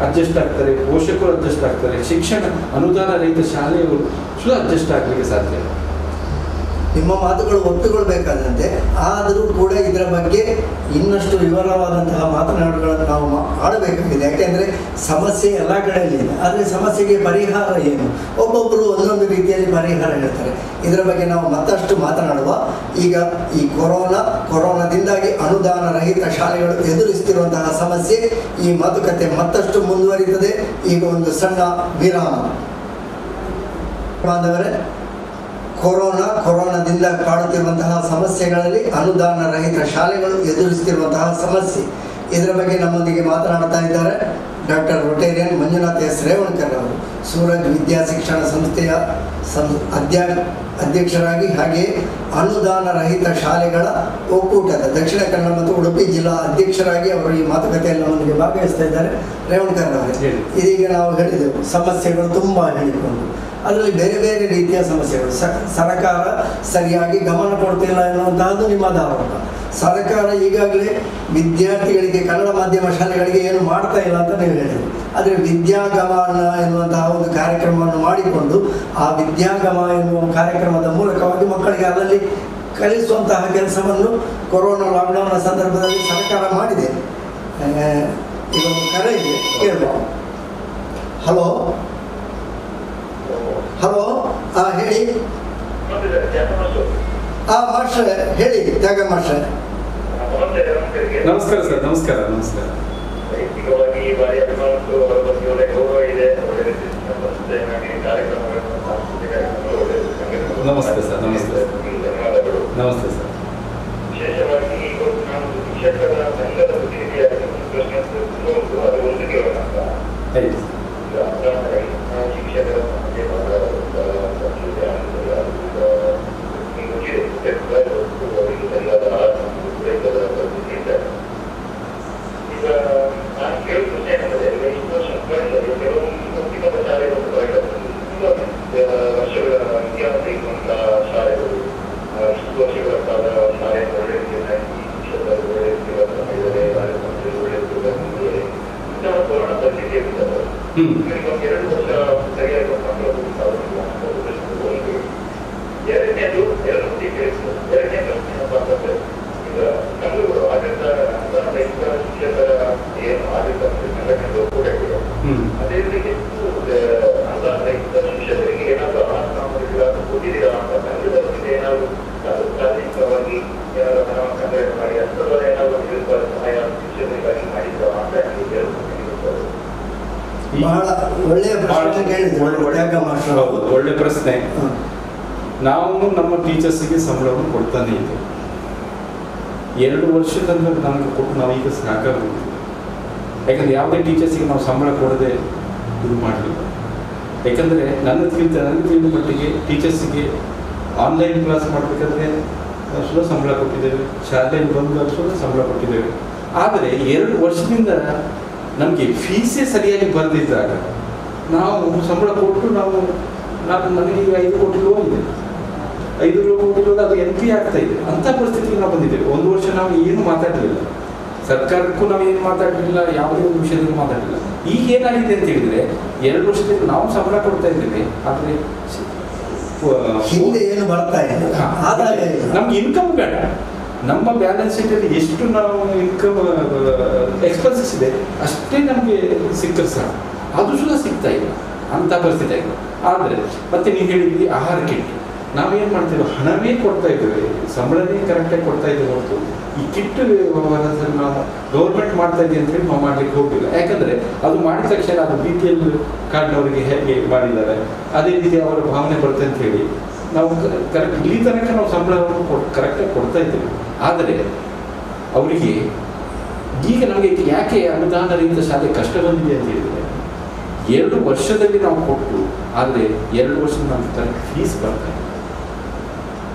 ಅಡ್ಜಸ್ಟ್ ಆಗ್ತಾರೆ, ಪೋಷಕರು ಅಡ್ಜಸ್ಟ್ ಆಗ್ತಾರೆ, ಶಿಕ್ಷಣ ಅನುದಾನ ರಹಿತ ಶಾಲೆಯವರು ಸುದ ಅಡ್ಜಸ್ಟ್ ಆಗಲಿಕ್ಕೆ ಸಾಧ್ಯ. ನಿಮ್ಮ ಮಾತುಗಳು ಒಪ್ಪಿಕೊಳ್ಬೇಕಾದಂತೆ, ಆದರೂ ಕೂಡ ಇದರ ಬಗ್ಗೆ ಇನ್ನಷ್ಟು ವಿವರವಾದಂತಹ ಮಾತನಾಡುಗಳನ್ನು ನಾವು ಆಡಬೇಕಾಗಿದೆ. ಯಾಕೆಂದರೆ ಸಮಸ್ಯೆ ಎಲ್ಲ ಕಡೆಯಲ್ಲಿ ಇದೆ, ಆದರೆ ಸಮಸ್ಯೆಗೆ ಪರಿಹಾರ ಏನು, ಒಬ್ಬೊಬ್ಬರು ಒಂದೊಂದು ರೀತಿಯಲ್ಲಿ ಪರಿಹಾರ ಹೇಳ್ತಾರೆ. ಇದರ ಬಗ್ಗೆ ನಾವು ಮತ್ತಷ್ಟು ಮಾತನಾಡುವ. ಈಗ ಈ ಕೊರೋನಾದಿಂದಾಗಿ ಅನುದಾನ ರಹಿತ ಶಾಲೆಗಳು ಎದುರಿಸುತ್ತಿರುವಂತಹ ಸಮಸ್ಯೆ, ಈ ಮಾತುಕತೆ ಮತ್ತಷ್ಟು ಮುಂದುವರಿಯುತ್ತದೆ. ಈಗ ಒಂದು ಸಣ್ಣ ವಿರಾಮ. ಬಾಂಧವರೇ, ಕೊರೋನಾದಿಂದ ಕಾಡುತ್ತಿರುವಂತಹ ಸಮಸ್ಯೆಗಳಲ್ಲಿ ಅನುದಾನ ರಹಿತ ಶಾಲೆಗಳು ಎದುರಿಸುತ್ತಿರುವಂತಹ ಸಮಸ್ಯೆ, ಇದರ ಬಗ್ಗೆ ನಮ್ಮೊಂದಿಗೆ ಮಾತನಾಡ್ತಾ ಇದ್ದಾರೆ doctor Rotarian Manjunath S Revankar ಅವರು. ಸೂರಜ್ ವಿದ್ಯಾ ಶಿಕ್ಷಣ ಸಂಸ್ಥೆಯ ಅಧ್ಯಕ್ಷರಾಗಿ, ಹಾಗೆಯೇ ಅನುದಾನ ರಹಿತ ಶಾಲೆಗಳ ಒಕ್ಕೂಟದ ದಕ್ಷಿಣ ಕನ್ನಡ ಮತ್ತು ಉಡುಪಿ ಜಿಲ್ಲಾ ಅಧ್ಯಕ್ಷರಾಗಿ ಅವರು ಈ ಮಾತುಕತೆಯಲ್ಲಿ ನಮ್ಮೊಂದಿಗೆ ಭಾಗವಹಿಸ್ತಾ ಇದ್ದಾರೆ. ರೇವಣ್ಕರ್ ಅವರೇ, ಇದೀಗ ನಾವು ಹೇಳಿದೆವು ಸಮಸ್ಯೆಗಳು ತುಂಬ ಹೇಳಿಕೊಂಡು, ಅದರಲ್ಲಿ ಬೇರೆ ಬೇರೆ ರೀತಿಯ ಸಮಸ್ಯೆಗಳು. ಸರ್ಕಾರ ಸರಿಯಾಗಿ ಗಮನ ಕೊಡ್ತಿಲ್ಲ ಎನ್ನುವಂತಹದ್ದು ನಿಮ್ಮದು ಆರೋಪ. ಸರ್ಕಾರ ಈಗಾಗಲೇ ವಿದ್ಯಾರ್ಥಿಗಳಿಗೆ ಕನ್ನಡ ಮಾಧ್ಯಮ ಶಾಲೆಗಳಿಗೆ ಏನು ಮಾಡ್ತಾ ಇಲ್ಲ ಅಂತ ನೀವು ಹೇಳಿದ್ರಿ. ಆದರೆ ವಿದ್ಯಾಗಮನ ಎನ್ನುವಂತಹ ಒಂದು ಕಾರ್ಯಕ್ರಮವನ್ನು ಮಾಡಿಕೊಂಡು ಆ ವಿದ್ಯಾಗಮ ಎನ್ನುವ ಕಾರ್ಯಕ್ರಮದ ಮೂಲಕವಾಗಿ ಮಕ್ಕಳಿಗೆ ಅದರಲ್ಲಿ ಕಲಿಸುವಂತಹ ಕೆಲಸವನ್ನು ಕೊರೋನಾ ಲಾಕ್ಡೌನ್ನ ಸಂದರ್ಭದಲ್ಲಿ ಸರ್ಕಾರ ಮಾಡಿದೆ. ಇದೊಂದು ಕರೆ ಇದೆ, ಕೇಳುವ. ಹಲೋ ಹಲೋ, ಹೇಳಿ. ಮಾಸ್ಟ್ರೆ ಹೇಳಿ, ತ್ಯಾಗ ಮಾಸ್ಟ್ರೆ. ನಮಸ್ಕಾರ ಸರ್. ನಮಸ್ಕಾರ. ನಮಸ್ಕಾರ. ನಮಸ್ತೆ ಸರ್. ನಮಸ್ತೆ. ನಮಸ್ತೆ ಸರ್. ವಿಶೇಷವಾಗಿ ನಾನು ಶಿಕ್ಷಕರ ಸಂಘದ ಪ್ರತಿನಿಧಿಯಾಗಿ ಶಿಕ್ಷಕರ ಈಗ ನಾನು ಕೇಳಿದ್ರೆ ಏನಂದ್ರೆ, ಇಷ್ಟು ಕೆಲವೊಂದು ಶಾಲೆಗಳು ವರ್ಷಗಳ ಇತಿಹಾಸ ಇರುವಂತಹ ಶಾಲೆಗಳು, ಇಷ್ಟು ವರ್ಷಗಳ ಕಾಲ ಶಾಲೆಯನ್ನು ಒಳ್ಳೆ ರೀತಿಯಲ್ಲಿ ಶಿಕ್ಷಕರು ಒಳ್ಳೆ ರೀತಿಯಲ್ಲಿ ಮಾಡಿದರೆ, ಕಾರ್ಯಕ್ರಮದಲ್ಲಿ ಒಳ್ಳೆ ರೀತಿಯಲ್ಲಿ ಇಂತಹ ಕೊರೋನಾ ಪರಿಸ್ಥಿತಿ ಇರ್ತದೆ. ಇವರಿಗೆ 2 ವರ್ಷ ಸರಿಯಾಗಿ ಮಕ್ಕಳು ಒಂದು. ಎರಡನೇದು ಎರಡು ಕೇಳಿದ್ರು. ಎರಡನೇ ಪ್ರಶ್ನೆ ಏನಪ್ಪ ಅಂತಂದ್ರೆ, ಈಗ ಸಂಘಗಳು ಆಡಳಿತ ಅನುದಾನ ರಹಿತ ಶಿಕ್ಷಕರ ಏನು ಆಡಳಿತ ಸಂಘಟನೆಗಳು ಕೂಡ ಇದೆ. ಅದೇ ರೀತಿ ಹೆಚ್ಚು ಅನುದಾನ ರಹಿತ ಶಿಕ್ಷಕರಿಗೆ ಏನಾದರೂ ಹಣ ಸಾಮಗ್ರಿಗಳನ್ನು ಕೊಟ್ಟಿದ್ದೀರಾ ಅಂತ ಸಂಘದ ಬಗ್ಗೆ ಏನಾದರೂ ಸಾರ್ವಜನಿಕವಾಗಿ ಏನಾದರೂ ಹಣವನ್ನು ಸಂಗ್ರಹಣೆ ಮಾಡಿ ಅಥವಾ ಏನಾದರೂ ನಿರುತ್ಪಾದ ಸಹಾಯ ಶಿಕ್ಷಕರಿಗಾಗಿ ಮಾಡಿದ್ರ ಅಂತ ಬಹಳ ಒಳ್ಳೆಯ ಪ್ರಶ್ನೆ ಕೇಳಿದ್ರು. ಒಳ್ಳೆ ಪ್ರಶ್ನೆ. ನಾವು ನಮ್ಮ ಟೀಚರ್ಸಿಗೆ ಸಂಬಳವನ್ನು ಕೊಡ್ತಾನೆ ಇದ್ದೇವೆ. 2 ವರ್ಷದ ನಮಗೆ ಕೊಟ್ಟು ನಾವೀಗ ಸಾಕಾಗುತ್ತೆ. ಯಾಕಂದರೆ ಯಾವುದೇ ಟೀಚರ್ಸಿಗೆ ನಾವು ಸಂಬಳ ಕೊಡದೆ ಇದು ಮಾಡಲಿಲ್ಲ. ಯಾಕಂದರೆ ನನಗೆ ತಿಳಿದ ಮಟ್ಟಿಗೆ ಟೀಚರ್ಸಿಗೆ ಆನ್ಲೈನ್ ಕ್ಲಾಸ್ ಮಾಡಬೇಕಾದ್ರೆ ಸುದ ಸಂಬಳ ಕೊಟ್ಟಿದ್ದೇವೆ, ಶಾಲೆಯಲ್ಲಿ ಬಂದಾಗ ಸುದ ಸಂಬಳ ಕೊಟ್ಟಿದ್ದೇವೆ. ಆದರೆ 2 ವರ್ಷದಿಂದ ನಮಗೆ ಫೀಸೇ ಸರಿಯಾಗಿ ಬರೆದಿದ್ದಾಗ ನಾವು ಸಂಬಳ ಕೊಟ್ಟು ನನಗೆ ಈಗ 5 ಕೋಟಿ ಲೋನ್ ಇದೆ. 5 ಕೋಟಿ ಲೋನ್ ಅದು NP ಆಗ್ತಾ ಇದೆ. ಅಂಥ ಪರಿಸ್ಥಿತಿಗೆ ನಾವು ಬಂದಿದ್ದೇವೆ. 1 ವರ್ಷ ನಾವು ಏನು ಮಾತಾಡಲಿಲ್ಲ, ಸರ್ಕಾರಕ್ಕೂ ನಾವು ಏನು ಮಾತಾಡಲಿಲ್ಲ, ಯಾವುದೇ ಒಂದು ವಿಷಯದಲ್ಲಿ ಮಾತಾಡಲಿಲ್ಲ. ಈಗ ಏನಾಗಿದೆ ಅಂತ ಹೇಳಿದರೆ, 2 ವರ್ಷದಲ್ಲಿ ನಾವು ಸಂಬಳ ಕೊಡ್ತಾ ಇದ್ದೇವೆ, ಆದರೆ ಹಿಂದೆ ಏನು ಬರ್ತಾ ಇದೆ, ನಮ್ಗೆ ಇನ್ಕಮ್ ಬೇಡ. ನಮ್ಮ ಬ್ಯಾಲೆನ್ಸ್ ಶೀಟಲ್ಲಿ ಎಷ್ಟು ನಾವು ಇನ್ಕಮ್ ಎಕ್ಸ್ಪೆನ್ಸಸ್ ಇದೆ ಅಷ್ಟೇ ನಮಗೆ ಸಿಕ್ಕರೆ ಸಾಕು, ಅದು ಸುದ ಸಿಗ್ತಾ ಇಲ್ಲ. ಅಂಥ ಪರಿಸ್ಥಿತಿ ಆಗಿದೆ. ಆದರೆ ಮತ್ತೆ ನೀವು ಹೇಳಿದ್ವಿ ಆಹಾರ ಕಿಟ್, ನಾವೇನು ಮಾಡ್ತೇವೆ, ಹಣವೇ ಕೊಡ್ತಾ ಇದ್ದೇವೆ, ಸಂಬಳನೇ ಕರೆಕ್ಟಾಗಿ ಕೊಡ್ತಾ ಇದ್ದೇವೆ ಹೊರತು ಈ ಕಿಟ್ ವ್ಯವಹಾರದಲ್ಲಿ ನಾವು ಗೌರ್ಮೆಂಟ್ ಮಾಡ್ತಾ ಇದ್ದೀವಿ ಅಂತೇಳಿ ನಾವು ಮಾಡಲಿಕ್ಕೆ ಹೋಗಿಲ್ಲ. ಯಾಕಂದರೆ ಅದು ಮಾಡಿದ ತಕ್ಷಣ ಅದು BPL ಕಾರ್ಡ್ನವರಿಗೆ ಹೇಗೆ ಮಾಡಿದ್ದಾರೆ ಅದೇ ರೀತಿ ಅವರ ಭಾವನೆ ಬರುತ್ತೆ ಅಂತ ಹೇಳಿ ನಾವು ಕರೆಕ್ಟ್ ಇಲ್ಲಿ ತನಕ ನಾವು ಸಂಬಳವನ್ನು ಕರೆಕ್ಟಾಗಿ ಕೊಡ್ತಾ ಇದ್ದೇವೆ. ಆದರೆ ಅವರಿಗೆ ಈಗ ನಮಗೆ ಯಾಕೆ ಅನುದಾನ ರಹಿತ ಶಾಲೆ ಕಷ್ಟ ಬಂದಿದೆ ಅಂತ ಹೇಳಿದರೆ 2 ವರ್ಷದಲ್ಲಿ ನಾವು ಕೊಟ್ಟು, ಆದರೆ 2 ವರ್ಷದ ನಂತರ ಫೀಸ್ ಬರ್ತಾರೆ.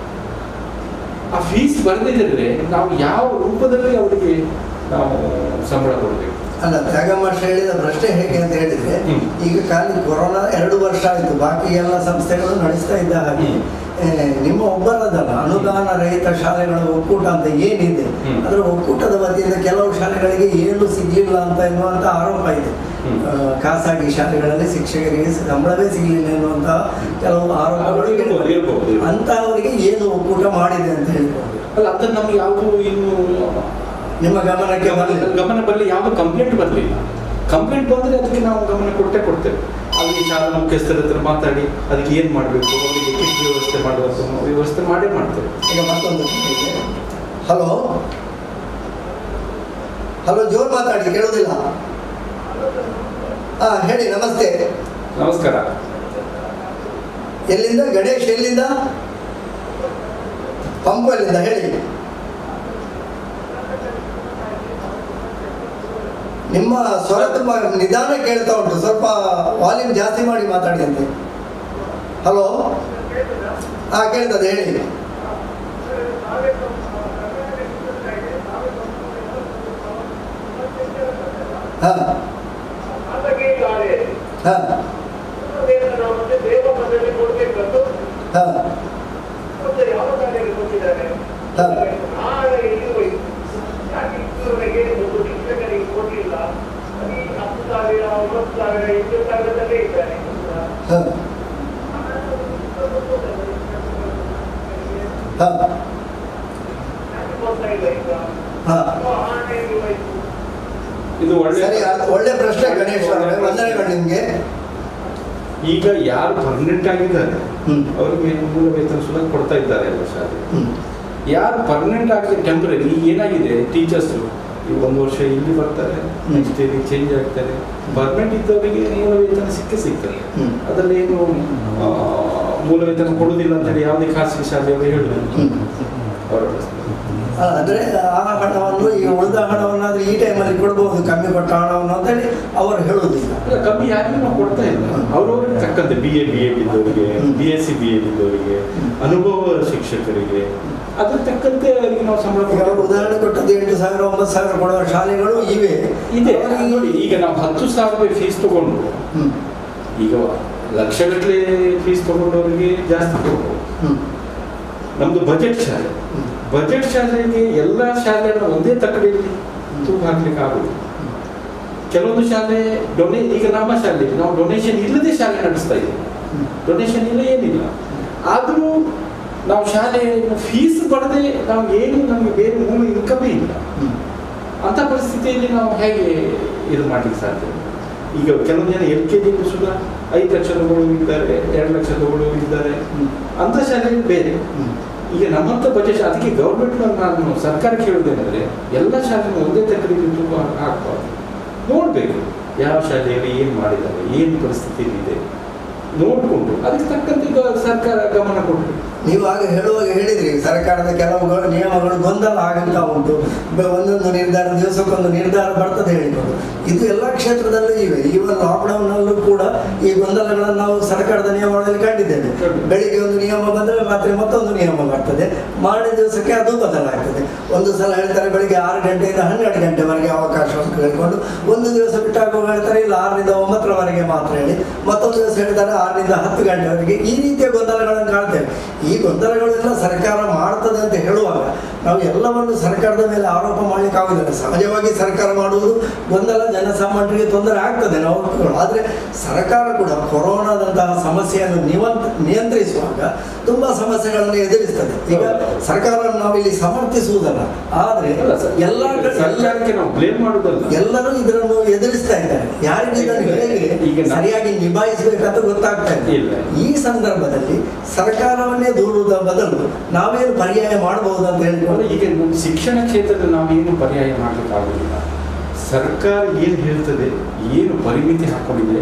ಆ ಫೀಸ್ ಬರದಿದ್ದರೆ ನಾವು ಯಾವ ರೂಪದಲ್ಲಿ ಅವರಿಗೆ ನಾವು ಸಂಬಳ ಕೊಡಬೇಕು? ಅಲ್ಲ, ತ್ಯಾಗಮಾಷ ಹೇಳಿದ ಪ್ರಶ್ನೆ ಹೇಗೆ ಅಂತ ಹೇಳಿದ್ರೆ, ಈಗ ಖಾಲಿ ಕೊರೋನಾ 2 ವರ್ಷ ಆಯಿತು, ಬಾಕಿ ಎಲ್ಲ ಸಂಸ್ಥೆಗಳು ನಡೆಸ್ತಾ ಇದ್ದ ಹಾಗೆ ನಿಮ್ಮ ಒಬ್ಬರದಲ್ಲ ಅನುದಾನ ರಹಿತ ಶಾಲೆಗಳ ಒಕ್ಕೂಟ ಅಂತ ಏನಿದೆ, ಅದರ ಒಕ್ಕೂಟದ ವತಿಯಿಂದ ಕೆಲವು ಶಾಲೆಗಳಿಗೆ ಏನು ಸಿಗ್ಲಿಲ್ಲ ಅಂತ ಎನ್ನುವಂತ ಆರೋಪ ಇದೆ. ಖಾಸಗಿ ಶಾಲೆಗಳಲ್ಲಿ ಶಿಕ್ಷಕರಿಗೆ ಸಂಬಳವೇ ಸಿಗಲಿಲ್ಲ ಎನ್ನುವಂತ ಕೆಲವು ಆರೋಪಗಳು ಅಂತಹವರಿಗೆ ಏನು ಒಕ್ಕೂಟ ಮಾಡಿದೆ ಅಂತ ಹೇಳ್ಬೋದು. ಅಲ್ಲ, ಅದನ್ನು ನಮ್ಗೆ ಯಾವುದು ಇನ್ನು ನಿಮ್ಮ ಗಮನಕ್ಕೆ ಗಮನ ಬರಲಿ, ಯಾವುದು ಕಂಪ್ಲೇಂಟ್ ಬರಲಿಲ್ಲ. ಕಂಪ್ಲೇಂಟ್ ಬಂದರೆ ಅದಕ್ಕೆ ನಾವು ಗಮನ ಕೊಡ್ತೇವೆ. ಅಲ್ಲಿ ಶಾಲಾ ಮುಖ್ಯಸ್ಥರ ಹತ್ರ ಮಾತಾಡಿ ಅದಕ್ಕೆ ಏನು ಮಾಡಬೇಕು, ಅವರಿಗೆ ಕಿಟ್ ವ್ಯವಸ್ಥೆ ಮಾಡುವಂಥ ವ್ಯವಸ್ಥೆ ಮಾಡೇ ಮಾಡ್ತೇವೆ. ಈಗ ಮತ್ತೊಂದು ಹಲೋ ಹಲೋ, ಜೋರು ಮಾತಾಡಿ, ಕೇಳೋದಿಲ್ಲ. ಹೇಳಿ. ನಮಸ್ತೆ. ನಮಸ್ಕಾರ. ಎಲ್ಲಿಂದ? ಗಣೇಶ್ ಎಲ್ಲಿಂದ? ಪಂಪಲ್ಲಿಂದ. ಹೇಳಿ. ನಿಮ್ಮ ಸ್ವರ ತುಂಬ ನಿಧಾನ ಕೇಳ್ತಾ ಉಂಟು, ಸ್ವಲ್ಪ ವಾಲ್ಯೂಮ್ ಜಾಸ್ತಿ ಮಾಡಿ ಮಾತಾಡಿ ಅಂತೆ. ಹಲೋ, ಕೇಳ್ತದೆ, ಹೇಳಿ. ಇದು ಒಳ್ಳೆ ಪ್ರಶ್ನೆ ಗಣೇಶ್ ಅವರೇ, ವಂದನೆಗಳು ನಿಮ್ಗೆ. ಈಗ ಯಾರು ಪರ್ಮನೆಂಟ್ ಆಗಿದ್ದಾರೆ ಅವರಿಗೆ ಮೂಲ ವೇತನ ಸುಲಭ ಕೊಡ್ತಾ ಇದ್ದಾರೆ ಎಲ್ಲ ಶಾಲೆ. ಯಾರು ಪರ್ಮನೆಂಟ್ ಆಗಿದೆ ಟೆಂಪರರಿ, ಏನಾಗಿದೆ ಟೀಚರ್ಸು ಈಗ 1 ವರ್ಷ ಇಲ್ಲಿ ಬರ್ತಾರೆ, ನೆಕ್ಸ್ಟ್ ಇಲ್ಲಿ ಚೇಂಜ್ ಆಗ್ತಾರೆ. ಪರ್ಮನೆಂಟ್ ಇದ್ದವರಿಗೆ ಮೂಲ ವೇತನ ಸಿಗ್ತದೆ. ಅದರಲ್ಲಿ ಏನು ಮೂಲ ವೇತನ ಕೊಡುವುದಿಲ್ಲ ಅಂತೇಳಿ ಯಾವುದೇ ಖಾಸಗಿ ಶಾಲೆಯವರು ಹೇಳುವುದು ಅವರ ಅಂದರೆ ಆ ಹಣವನ್ನು ಈಗ ಉಳಿದ ಹಣವನ್ನಾದ್ರೆ ಈ ಟೈಮಲ್ಲಿ ಕೊಡ್ಬೋದು, ಕಮ್ಮಿ ಕೊಟ್ಟ ಹಣವನ್ನು ಅಂತೇಳಿ ಅವರು ಹೇಳುವುದಿಲ್ಲ. ಕಮ್ಮಿ ಯಾರಿಗೂ ನಾವು ಕೊಡ್ತಾ ಇಲ್ಲ. ಅವ್ರವ್ರಿಗೆ ತಕ್ಕಂತೆ BA ಇದ್ದವರಿಗೆ, BSc BA ಇದ್ದವರಿಗೆ, ಅನುಭವ ಶಿಕ್ಷಕರಿಗೆ ಅದ್ರ ತಕ್ಕಂತೆ ಅವರಿಗೆ ನಾವು ಸಂಬಳ. ಉದಾಹರಣೆ ಕೊಟ್ಟದ್ದು 8,000 9,000 ಕೊಡುವ ಶಾಲೆಗಳು ಇದೆ. ನೋಡಿ, ಈಗ ನಾವು 10,000 ರೂಪಾಯಿ ಫೀಸ್ ತಗೊಂಡು ಈಗ ಲಕ್ಷಗಟ್ಟಲೆ ಫೀಸ್ ತಗೊಂಡವರಿಗೆ ಜಾಸ್ತಿ ಕೊಡ್ಬೋದು. ನಮ್ದು ಬಜೆಟ್ ಶಾಲೆ. ಬಜೆಟ್ ಶಾಲೆಗೆ ಎಲ್ಲ ಶಾಲೆಗಳನ್ನ ಒಂದೇ ತಕ್ಕಡಿಯಲ್ಲಿ ತೂಗು ಹಾಕ್ಲಿಕ್ಕೆ ಆಗುದು. ಕೆಲವೊಂದು ಶಾಲೆ ಈಗ ನಮ್ಮ ಶಾಲೆ ನಾವು ಡೊನೇಷನ್ ಇಲ್ಲದೆ ಶಾಲೆ ನಡೆಸ್ತಾ ಇದ್ದೀವಿ. ಡೊನೇಷನ್ ಇಲ್ಲ, ಏನಿಲ್ಲ. ಆದರೂ ನಾವು ಶಾಲೆ ಫೀಸ್ ಪಡೆದೇ ನಾವು ಏನು ನಮಗೆ ಬೇರೆ ಮೂಲ ಇನ್ಕಮೇ ಇಲ್ಲ. ಅಂಥ ಪರಿಸ್ಥಿತಿಯಲ್ಲಿ ನಾವು ಹೇಗೆ ಇದು ಮಾಡಲಿಕ್ಕೆ ಸಾಧ್ಯ? ಈಗ ಕೆಲವೊಂದು ಜನ LKG ಸುಧಾ 5 ಲಕ್ಷ ತಗೊಳ್ಳೋರು ಇದ್ದಾರೆ, 2 ಲಕ್ಷ ತಗೊಳ್ಳೋರು ಇದ್ದಾರೆ. ಅಂಥ ಶಾಲೆಗಳು ಬೇರೆ. ಈಗ ನಮ್ಮಂಥ ಬಜೆಟ್, ಅದಕ್ಕೆ ಗೌರ್ಮೆಂಟ್ ನಾನು ಸರ್ಕಾರಕ್ಕೆ ಹೇಳೋದೇನೆಂದರೆ ಎಲ್ಲ ಶಾಲೆಗಳು ಒಂದೇ ತಕ್ಕಡಿಗೆ ತುಂಬ ಹಾಕ್ಬಾರ್ದು. ನೋಡಬೇಕು ಯಾವ ಶಾಲೆಯಲ್ಲಿ ಏನು ಮಾಡಿದ್ದಾರೆ, ಏನು ಪರಿಸ್ಥಿತಿ ಇದೆ ನೋಡಿಕೊಂಡು ಅದಕ್ಕೆ ತಕ್ಕಂತೆ ಸರ್ಕಾರ ಗಮನ ಕೊಡಬೇಕು. ನೀವು ಆಗ ಹೇಳುವಾಗ ಹೇಳಿದ್ರಿ ಸರ್ಕಾರದ ಕೆಲವು ನಿಯಮಗಳು ಗೊಂದಲ ಆಗುತ್ತಾ ಉಂಟು, ಒಂದೊಂದು ನಿರ್ಧಾರ ದಿವಸಕ್ಕೊಂದು ನಿರ್ಧಾರ ಬರ್ತದೆ ಹೇಳಿಕೊಂಡು. ಇದು ಎಲ್ಲ ಕ್ಷೇತ್ರದಲ್ಲೂ ಇವೆ. ಈವನ್ ಲಾಕ್ಡೌನ್ನಲ್ಲೂ ಕೂಡ ಈ ಗೊಂದಲಗಳನ್ನು ನಾವು ಸರ್ಕಾರದ ನಿಯಮಗಳಲ್ಲಿ ಕಂಡಿದ್ದೇವೆ. ಬೆಳಿಗ್ಗೆ ಒಂದು ನಿಯಮ ಬಂದರೆ ರಾತ್ರಿ ಮತ್ತೊಂದು ನಿಯಮ ಬರ್ತದೆ, ಮಾರನೇ ದಿವಸಕ್ಕೆ ಅದು ಬದಲಾಗ್ತದೆ. ಒಂದು ಸಲ ಹೇಳ್ತಾರೆ ಬೆಳಿಗ್ಗೆ 6 ಗಂಟೆಯಿಂದ 12 ಗಂಟೆವರೆಗೆ ಅವಕಾಶ ಅಂತ ಹೇಳಿಕೊಂಡು, ಒಂದು ದಿವಸ ಬಿಟ್ಟಾಗ ಹೇಳ್ತಾರೆ ಇಲ್ಲ 6ರಿಂದ 9ರವರೆಗೆ ಮಾತ್ರ ಹೇಳಿ, ಮತ್ತೊಂದು ದಿವಸ ಹೇಳ್ತಾರೆ 6ರಿಂದ 10 ಗಂಟೆವರೆಗೆ. ಈ ರೀತಿಯ ಗೊಂದಲಗಳನ್ನು ಕಾಣ್ತೇವೆ. ಈ ಗೊಂದಲಗಳೆಲ್ಲ ಸರ್ಕಾರ ಮಾಡ್ತದೆ ಅಂತ ಹೇಳುವಾಗ ನಾವು ಎಲ್ಲವನ್ನು ಸರ್ಕಾರದ ಮೇಲೆ ಆರೋಪ ಮಾಡಲಿಕ್ಕೆ ಆಗುವುದಿಲ್ಲ. ಸಹಜವಾಗಿ ಸರ್ಕಾರ ಮಾಡುವುದು ಗೊಂದಲ, ಜನಸಾಮಾನ್ಯರಿಗೆ ತೊಂದರೆ ಆಗ್ತದೆ ನಾವು. ಆದರೆ ಸರ್ಕಾರ ಕೂಡ ಕೊರೋನಾದಂತಹ ಸಮಸ್ಯೆಯನ್ನು ನಿಯಂತ್ರಿಸುವಾಗ ತುಂಬ ಸಮಸ್ಯೆಗಳನ್ನು ಎದುರಿಸ್ತದೆ. ಈಗ ಸರ್ಕಾರವನ್ನು ನಾವಿಲ್ಲಿ ಸಮರ್ಥಿಸುವುದಲ್ಲ, ಆದರೆ ಸರ್ಕಾರಕ್ಕೆ ನಾವು ಬ್ಲೇಮ್ ಮಾಡುವುದಲ್ಲ. ಎಲ್ಲರೂ ಇದನ್ನು ಎದುರಿಸ್ತಾ ಇದ್ದಾರೆ. ಯಾರಿಗೆ ಇದನ್ನು ಹೇಗೆ ಸರಿಯಾಗಿ ನಿಭಾಯಿಸಬೇಕಂತ ಗೊತ್ತಾಗ್ತಾ ಇಲ್ಲ. ಈ ಸಂದರ್ಭದಲ್ಲಿ ಸರ್ಕಾರವನ್ನೇ ದೂರುವುದ ಬದಲು ನಾವೇನು ಪರ್ಯಾಯ ಮಾಡಬಹುದು ಅಂತ ಹೇಳಿಕೊಂಡು, ಈಗ ಶಿಕ್ಷಣ ಕ್ಷೇತ್ರದಲ್ಲಿ ನಾವೇನು ಪರ್ಯಾಯ ಮಾಡಲಿಕ್ಕಾಗುವುದಿಲ್ಲ. ಸರ್ಕಾರ ಏನು ಹೇಳ್ತದೆ, ಏನು ಪರಿಮಿತಿ ಹಾಕೊಂಡಿದೆ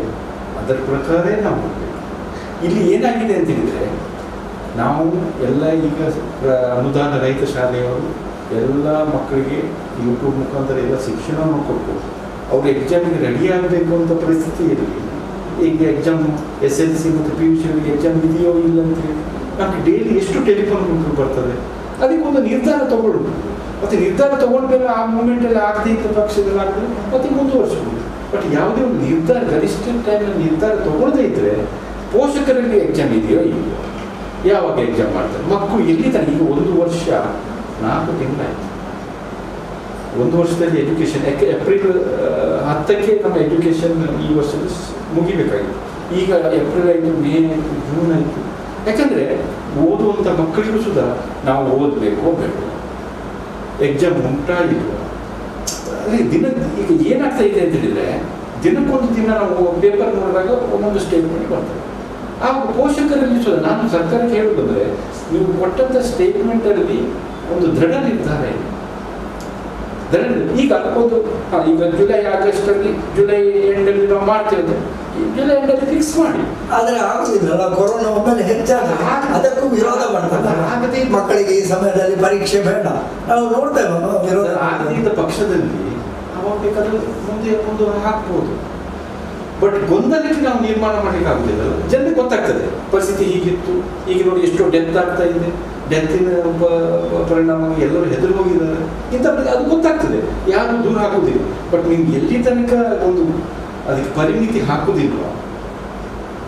ಅದರ ಪ್ರಕಾರ ನಾವು ಹೋಗಬೇಕು. ಇಲ್ಲಿ ಏನಾಗಿದೆ ಅಂತ ಹೇಳಿದರೆ, ನಾವು ಎಲ್ಲ ಈಗ ಅನುದಾನ ರಹಿತ ಶಾಲೆಯವರು ಎಲ್ಲ ಮಕ್ಕಳಿಗೆ ಯೂಟ್ಯೂಬ್ ಮುಖಾಂತರ ಎಲ್ಲ ಶಿಕ್ಷಣವನ್ನು ಕೊಟ್ಟು ಅವರು ಎಕ್ಸಾಮಿಗೆ ರೆಡಿ ಆಗಬೇಕು ಅಂತ ಪರಿಸ್ಥಿತಿ ಇರಲಿ. ಈಗ ಎಕ್ಸಾಮ್ SLC ಮತ್ತು PUC ಎಕ್ಸಾಮ್ ಇದೆಯೋ ಇಲ್ಲ ಅಂತೇಳಿ ನಮಗೆ ಡೈಲಿ ಎಷ್ಟು ಟೆಲಿಫೋನ್ ಬರ್ತದೆ. ಅದಕ್ಕೊಂದು ನಿರ್ಧಾರ ತಗೊಳ್ಳೋದು, ಮತ್ತು ನಿರ್ಧಾರ ತಗೊಂಡ್ಮೇಲೆ ಆ ಮೂಮೆಂಟಲ್ಲಿ ಆಗದೆ ಇದ್ದ ಪಕ್ಷದಲ್ಲಿ ಆಗದೆ ಮತ್ತೆ ಮುಂದುವರ್ಸ್ಬೋದು. ಬಟ್ ಯಾವುದೇ ಒಂದು ನಿರ್ಧಾರ ಗರಿಷ್ಠ ಟೈಮಲ್ಲಿ ನಿರ್ಧಾರ ತಗೊಳ್ಳದೇ ಇದ್ದರೆ ಪೋಷಕರಲ್ಲಿ ಎಕ್ಸಾಮ್ ಇದೆಯೋ ಇಲ್ಲವೋ, ಯಾವಾಗ ಎಕ್ಸಾಮ್ ಮಾಡ್ತಾರೆ, ಮಕ್ಕಳು ಎಲ್ಲಿ ತಾನೆ. ಈಗ 1 ವರ್ಷ 4 ತಿಂಗಳಾಯಿತು. 1 ವರ್ಷದಲ್ಲಿ ಎಜುಕೇಷನ್ ಏಪ್ರಿಲ್ 10ಕ್ಕೆ ನಮ್ಮ ಎಜುಕೇಷನ್ ಈ ವರ್ಷದ ಮುಗಿಬೇಕಾಗಿತ್ತು. ಈಗ ಏಪ್ರಿಲ್ ಆಯಿತು, ಮೇ ಆಯಿತು, ಜೂನ್ ಆಯಿತು. ಯಾಕಂದರೆ ಓದುವಂಥ ಮಕ್ಕಳಿಗೂ ಸುಧಾ ನಾವು ಓದಬೇಕು ಬೇಡ, ಎಕ್ಸಾಮ್ ಉಂಟಾ ಇಲ್ವ, ಅದೇ ದಿನ ಈಗ ಏನಾಗ್ತಾ ಇದೆ ಅಂತ ಹೇಳಿದರೆ ದಿನಕ್ಕೊಂದು ದಿನ ನಾವು ಪೇಪರ್ ನೋಡಿದಾಗ ಒಂದೊಂದು ಸ್ಟೇಟ್ಮೆಂಟ್ ಬರ್ತದೆ. ಆ ಪೋಷಕರಲ್ಲಿ ಸುಧಾ ನಾನು ಸರ್ಕಾರಕ್ಕೆ ಹೇಳೋದಂದರೆ, ನೀವು ಕೊಟ್ಟಂಥ ಸ್ಟೇಟ್ಮೆಂಟಲ್ಲಿ ಒಂದು ದೃಢ ನಿರ್ಧಾರ ಇದೆ. ಈಗ ಒಂದು ಈಗ ಜುಲೈ ಆಗಸ್ಟಲ್ಲಿ, ಜುಲೈ ಎಂಡಲ್ಲಿ ನಾವು ಮಾಡ್ತೇವೆ ಅಂದರೆ ಜುಲೈ ಎಂಡಲ್ಲಿ ಫಿಕ್ಸ್ ಮಾಡಿ. ಆದರೆ ಆಗುದಿಲ್ಲ, ಕೊರೋನಾ ಒಮ್ಮೆಲೆ ಹೆಚ್ಚಾದ್ರೆ ಅದಕ್ಕೂ ವಿರೋಧ ಮಾಡ್ತಾರೆ. ಮಕ್ಕಳಿಗೆ ಈ ಸಮಯದಲ್ಲಿ ಪರೀಕ್ಷೆ ಬೇಡ, ನಾವು ನೋಡ್ತೇವೆ ವಿರೋಧ ಆಗದಿದ್ದ ಪಕ್ಷದಲ್ಲಿ ಅವಾಗ ಬೇಕಾದ್ರೆ ಮುಂದೆ ಹಾಕ್ಬೋದು. ಬಟ್ ಗೊಂದಲಕ್ಕೆ ನಾವು ನಿರ್ಮಾಣ ಮಾಡಲಿಕ್ಕೆ ಆಗುದಿಲ್ಲ. ಜನರಿಗೆ ಗೊತ್ತಾಗ್ತದೆ ಪರಿಸ್ಥಿತಿ ಹೀಗಿತ್ತು, ಈಗ ನೋಡಿ ಎಷ್ಟೋ ಡೆತ್ ಆಗ್ತಾ ಇದೆ, ಡೆತ್ತಿನ ಪರಿಣಾಮವಾಗಿ ಎಲ್ಲರೂ ಹೆದರು ಹೋಗಿದ್ದಾರೆ ಇಂಥ ಅದು ಗೊತ್ತಾಗ್ತದೆ, ಯಾರು ದೂರ ಹಾಕುವುದಿಲ್ಲ. ಬಟ್ ನೀವು ಎಲ್ಲಿ ತನಕ ಒಂದು ಅದಕ್ಕೆ ಪರಿಮಿತಿ ಹಾಕುವುದಿಲ್ಲ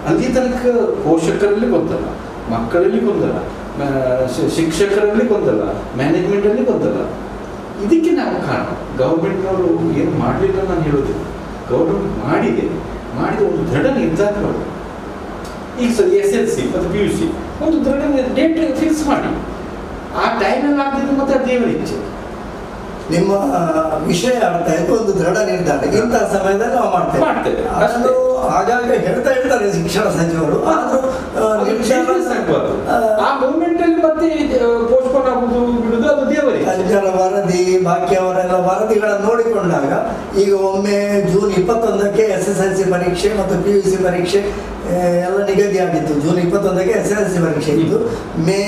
ಅಲ್ಲಿ ತನಕ ಪೋಷಕರಲ್ಲಿ ಗೊಂದಲ, ಮಕ್ಕಳಲ್ಲಿ ಗೊಂದಲ, ಶಿಕ್ಷಕರಲ್ಲಿ ಗೊಂದಲ, ಮ್ಯಾನೇಜ್ಮೆಂಟಲ್ಲಿ ಗೊಂದಲ. ಇದಕ್ಕೆ ನಾವು ಕಾರಣ. ಗೌರ್ಮೆಂಟ್ನವರು ಏನು ಮಾಡಲಿಲ್ಲ ನಾನು ಹೇಳೋದಿಲ್ಲ, ಗೌರ್ಮೆಂಟ್ ಮಾಡಿದ ಒಂದು ದೃಢ ನಿರ್ಧಾರ ಮಾಡಿ. ಈಗ SLC ಮತ್ತು PUC ಒಂದು ದೃಢ ಡೇಟ್ ಫಿಕ್ಸ್ ಮಾಡಿ. ಆ ಟೈಮಲ್ಲಿ ಆಗ್ತಿದ್ದು ಮತ್ತೆ ದೇವರ ಇಚ್ಛೆ. ನಿಮ್ಮ ವಿಷಯ ಅರ್ಥ ಆಯ್ತು, ಒಂದು ದೃಢ ನಿರ್ಧಾರ ಇಂತಹ ಸಮಯದಲ್ಲಿ ನಾವು ಮಾಡ್ತೇವೆ. ಅದನ್ನು ಆಗಾಗ ಹೇಳ್ತಾ ಇರ್ತಾರೆ ಶಿಕ್ಷಣ ಸಚಿವರು, ಆದ್ರೂ ಆ ಮೂಮೆಂಟ್ ಅಲ್ಲಿ ಮತ್ತೆ ಪೋಸ್ಟ್ಪೋನ್ ಆಗುದು ಬಿಡುದು ಅದು ದೇವರೇ. ಅಂಜನ ವರದಿ ಬಾಕಿ ಅವರೆಲ್ಲ ವರದಿಗಳನ್ನು ನೋಡಿಕೊಂಡಾಗ ಈಗ ಒಮ್ಮೆ ಜೂನ್ 21ಕ್ಕೆ SSLC ಪರೀಕ್ಷೆ ಮತ್ತು PUC ಪರೀಕ್ಷೆ ಎಲ್ಲ ನಿಗದಿಯಾಗಿತ್ತು. ಜೂನ್ 21ಕ್ಕೆ SSLC ಪರೀಕ್ಷೆ ಇತ್ತು, ಮೇ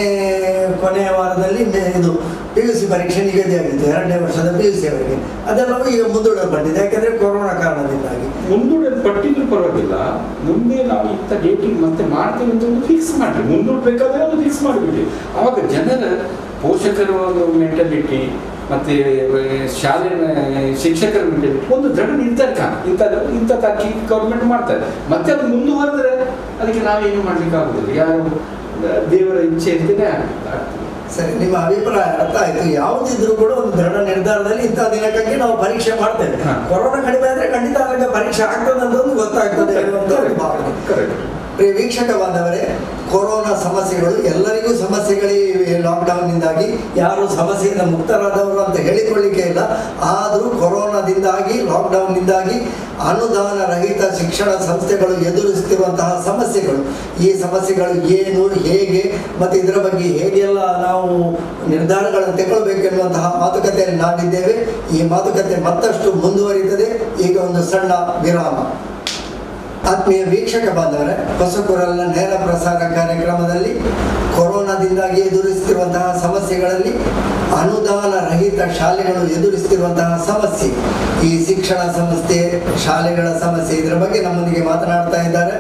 ಕೊನೆಯ ವಾರದಲ್ಲಿ ಇದು PUC ಪರೀಕ್ಷೆ ನಿಗದಿಯಾಗಿತ್ತು, 2ನೇ ವರ್ಷದ PUC ಅವರಿಗೆ. ಅದೆಲ್ಲವೂ ಈಗ ಮುಂದೂಡಲ್ಪಟ್ಟಿದೆ, ಯಾಕಂದ್ರೆ ಕೊರೋನಾ ಕಾರಣದಿಂದಾಗಿ. ಮುಂದೂಡಲ್ಪಟ್ಟಿದ್ರು ಪರವಾಗಿಲ್ಲ, ಮುಂದೆ ನಾವು ಇಂಥ ಡೇಟಿಗೆ ಮತ್ತೆ ಮಾಡ್ತೇವೆ ಅಂತ ಒಂದು ಫಿಕ್ಸ್ ಮಾಡಿ, ಮುಂದೂಡಬೇಕಾದ್ರೆ ಒಂದು ಫಿಕ್ಸ್ ಮಾಡಿಬಿಟ್ಟು ಆವಾಗ ಜನರ ಪೋಷಕರ ಒಂದು ಮೆಂಟಾಲಿಟಿ ಮತ್ತು ಶಾಲೆ ಶಿಕ್ಷಕರ ಮೆಂಟಾಲಿಟಿ ಒಂದು ದೃಢ ನಿರ್ಧಾರ ಇಂಥ ತಾರೀಕಿಗೆ ಗೌರ್ಮೆಂಟ್ ಮಾಡ್ತಾರೆ. ಮತ್ತೆ ಅದು ಮುಂದುವರೆದ್ರೆ ಅದಕ್ಕೆ ನಾವೇನು ಮಾಡ್ಲಿಕ್ಕೆ ಆಗುದಿಲ್ಲ, ಯಾರು ದೇವರ ಇಚ್ಛೆ ಇರ್ತದೆ ಆಗ್ತದೆ. ಸರಿ, ನಿಮ್ಮ ಅಭಿಪ್ರಾಯ ಅರ್ಥ ಆಯ್ತು. ಯಾವುದಿದ್ರು ಕೂಡ ಒಂದು ದೃಢ ನಿರ್ಧಾರದಲ್ಲಿ ಇಂಥ ದಿನಕ್ಕೆ ನಾವು ಪರೀಕ್ಷೆ ಮಾಡ್ತೇವೆ. ಕೊರೋನಾ ಕಡಿಮೆ ಆದ್ರೆ ಖಂಡಿತ ಅದಕ್ಕೆ ಪರೀಕ್ಷೆ ಆಗ್ತದೆ ಅಂತ ಒಂದು ಗೊತ್ತಾಗ್ತದೆ ಅನ್ನುವಂಥ ಭಾವನೆ. ಪ್ರಿಯ ವೀಕ್ಷಕ ಬಾಂಧವರೇ, ಕೊರೋನಾ ಸಮಸ್ಯೆಗಳು ಎಲ್ಲರಿಗೂ ಸಮಸ್ಯೆಗಳಿವೆ. ಲಾಕ್ಡೌನ್ನಿಂದಾಗಿ ಯಾರು ಸಮಸ್ಯೆಯಿಂದ ಮುಕ್ತರಾದವರು ಅಂತ ಹೇಳಿಕೊಳ್ಳಿಕ್ಕೆ ಇಲ್ಲ. ಆದರೂ ಕೊರೋನಾದಿಂದಾಗಿ, ಲಾಕ್ಡೌನ್ನಿಂದಾಗಿ ಅನುದಾನ ರಹಿತ ಶಿಕ್ಷಣ ಸಂಸ್ಥೆಗಳು ಎದುರಿಸುತ್ತಿರುವಂತಹ ಸಮಸ್ಯೆಗಳು, ಈ ಸಮಸ್ಯೆಗಳು ಏನು, ಹೇಗೆ ಮತ್ತು ಇದರ ಬಗ್ಗೆ ಹೇಗೆಲ್ಲ ನಾವು ನಿರ್ಧಾರಗಳನ್ನು ತಗೊಳ್ಬೇಕೆನ್ನುವಂತಹ ಮಾತುಕತೆಯಲ್ಲಿ ನಾವಿದ್ದೇವೆ. ಈ ಮಾತುಕತೆ ಮತ್ತಷ್ಟು ಮುಂದುವರಿಯುತ್ತದೆ. ಈಗ ಒಂದು ಸಣ್ಣ ವಿರಾಮ. ಆತ್ಮೀಯ ವೀಕ್ಷಕ ಬಾಂಧವರೇ, ಹೊಸಕೂರಲ್ನ ನೇರ ಪ್ರಸಾರ ಕಾರ್ಯಕ್ರಮದಲ್ಲಿ ಕೊರೋನಾದಿಂದಾಗಿ ಎದುರಿಸುತ್ತಿರುವಂತಹ ಸಮಸ್ಯೆಗಳಲ್ಲಿ ಅನುದಾನ ರಹಿತ ಶಾಲೆಗಳು ಎದುರಿಸುತ್ತಿರುವಂತಹ ಸಮಸ್ಯೆ, ಈ ಶಿಕ್ಷಣ ಸಂಸ್ಥೆ, ಶಾಲೆಗಳ ಸಮಸ್ಯೆ, ಇದರ ಬಗ್ಗೆ ನಮ್ಮೊಂದಿಗೆ ಮಾತನಾಡ್ತಾ ಇದ್ದಾರೆ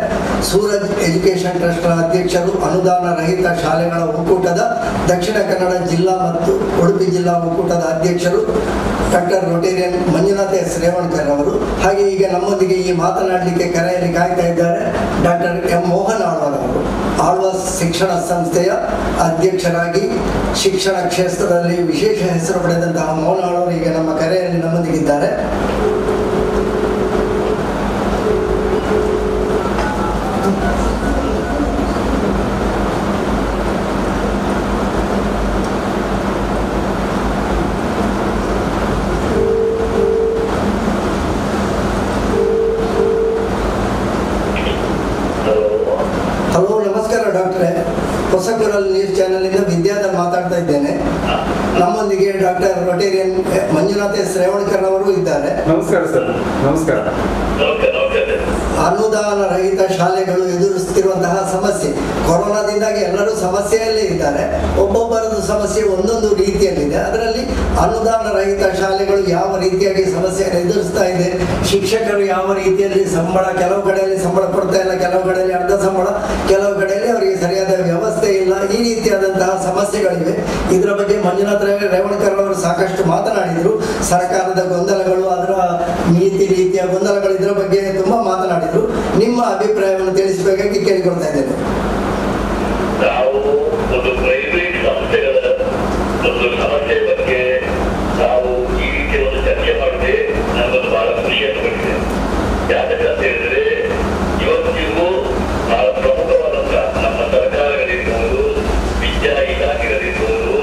ಸೂರಜ್ ಎಜುಕೇಷನ್ ಟ್ರಸ್ಟ್ನ ಅಧ್ಯಕ್ಷರು, ಅನುದಾನ ರಹಿತ ಶಾಲೆಗಳ ಒಕ್ಕೂಟದ ದಕ್ಷಿಣ ಕನ್ನಡ ಜಿಲ್ಲಾ ಮತ್ತು ಉಡುಪಿ ಜಿಲ್ಲಾ ಒಕ್ಕೂಟದ ಅಧ್ಯಕ್ಷರು doctor rotarian Manjunath S Revankar ಅವರು. ಹಾಗೆ ಈಗ ನಮ್ಮೊಂದಿಗೆ ಈ ಮಾತನಾಡಲಿಕ್ಕೆ ಕರೆಯಲ್ಲಿ ಕಾಯ್ತಾ ಇದ್ದಾರೆ ಡಾಕ್ಟರ್ ಎಂ ಮೋಹನ್ ಆಳ್ವಾರ್ ಅವರು. ಆಳ್ವಾಸ್ ಶಿಕ್ಷಣ ಸಂಸ್ಥೆಯ ಅಧ್ಯಕ್ಷರಾಗಿ ಶಿಕ್ಷಣ ಕ್ಷೇತ್ರದಲ್ಲಿ ವಿಶೇಷ ಹೆಸರು ಪಡೆದಂತಹ ಮೋಹನ್ ಆಳ್ವಾರ್ ಈಗ ನಮ್ಮ ಕರೆಯಲ್ಲಿ ನಮ್ಮೊಂದಿಗಿದ್ದಾರೆ. ಹಲೋ, ನಮಸ್ಕಾರ ಡಾಕ್ಟ್ರೆ. ಹೊಸಕೂರಲ್ ನ್ಯೂಸ್ ಚಾನೆಲ್ನಿಂದ ವಿದ್ಯಾಧರ್ ಮಾತಾಡ್ತಾ ಇದ್ದೇನೆ. ನಮ್ಮೊಂದಿಗೆ doctor rotarian Manjunath S Revankar ಅವರು ಇದ್ದಾರೆ. ನಮಸ್ಕಾರ ಸರ್. ನಮಸ್ಕಾರ. ಅನುದಾನ ರಹಿತ ಶಾಲೆಗಳು ಎದುರಿಸುತ್ತಿರುವಂತಹ ಸಮಸ್ಯೆ. ಕೊರೋನಾದಿಂದಾಗಿ ಎಲ್ಲರೂ ಸಮಸ್ಯೆಯಲ್ಲೇ ಇದ್ದಾರೆ. ಒಬ್ಬೊಬ್ಬರದ್ದು ಸಮಸ್ಯೆ ಒಂದೊಂದು ರೀತಿಯಲ್ಲಿದೆ. ಅದರಲ್ಲಿ ಅನುದಾನ ರಹಿತ ಶಾಲೆಗಳು ಯಾವ ರೀತಿಯಾಗಿ ಸಮಸ್ಯೆಯನ್ನು ಎದುರಿಸ್ತಾ ಇದೆ, ಶಿಕ್ಷಕರು ಯಾವ ರೀತಿಯಲ್ಲಿ ಸಂಬಳ, ಕೆಲವು ಕಡೆಯಲ್ಲಿ ಸಂಬಳ ಕೊಡ್ತಾ ಇಲ್ಲ, ಕೆಲವು ಕಡೆಯಲ್ಲಿ ಅರ್ಧ ಸಂಬಳ, ಕೆಲವು ಕಡೆಯಲ್ಲಿ ಅವರಿಗೆ ಸರಿಯಾದ ವ್ಯವಸ್ಥೆ ಇಲ್ಲ, ಈ ರೀತಿಯಾದಂತಹ ಸಮಸ್ಯೆಗಳಿವೆ. ಇದರ ಬಗ್ಗೆ ಮಂಜುನಾಥ್ ರೇವಣಕರ್ ಅವರು ಸಾಕಷ್ಟು ಮಾತನಾಡಿದರು. ಸರ್ಕಾರದ ಗೊಂದಲಗಳು, ಅದರ ರೀತಿಯ ಗೊಂದಲಗಳು, ಇದರ ಬಗ್ಗೆ ತುಂಬಾ ಮಾತನಾಡಿದರು. ನಿಮ್ಮ ಅಭಿಪ್ರಾಯವನ್ನು ತಿಳಿಸಬೇಕಾಗಿ ಕೇಳಿಕೊಳ್ತಾ ಇದ್ದೇನೆ. ನಾವು ಒಂದು ಪ್ರೈವೇಟ್ ಸಂಸ್ಥೆಗಳ ಒಂದು ಸಮಸ್ಯೆ ಬಗ್ಗೆ ನಾವು ಈ ರೀತಿ ಒಂದು ಚರ್ಚೆ ಮಾಡಿದ್ರೆ ನಮ್ಮದು ಬಹಳ ಖುಷಿಯನ್ನು ಪಟ್ಟಿದೆ. ಯಾಕಂತ ಹೇಳಿದ್ರೆ ಇವತ್ತಿಗೂ ಬಹಳ ಪ್ರಮುಖವಾದಂತಹ ನಮ್ಮ ಸರ್ಕಾರಗಳಿರ್ಬೋದು, ವಿದ್ಯಾ ಇಲಾಖೆಗಳಿರ್ಬೋದು,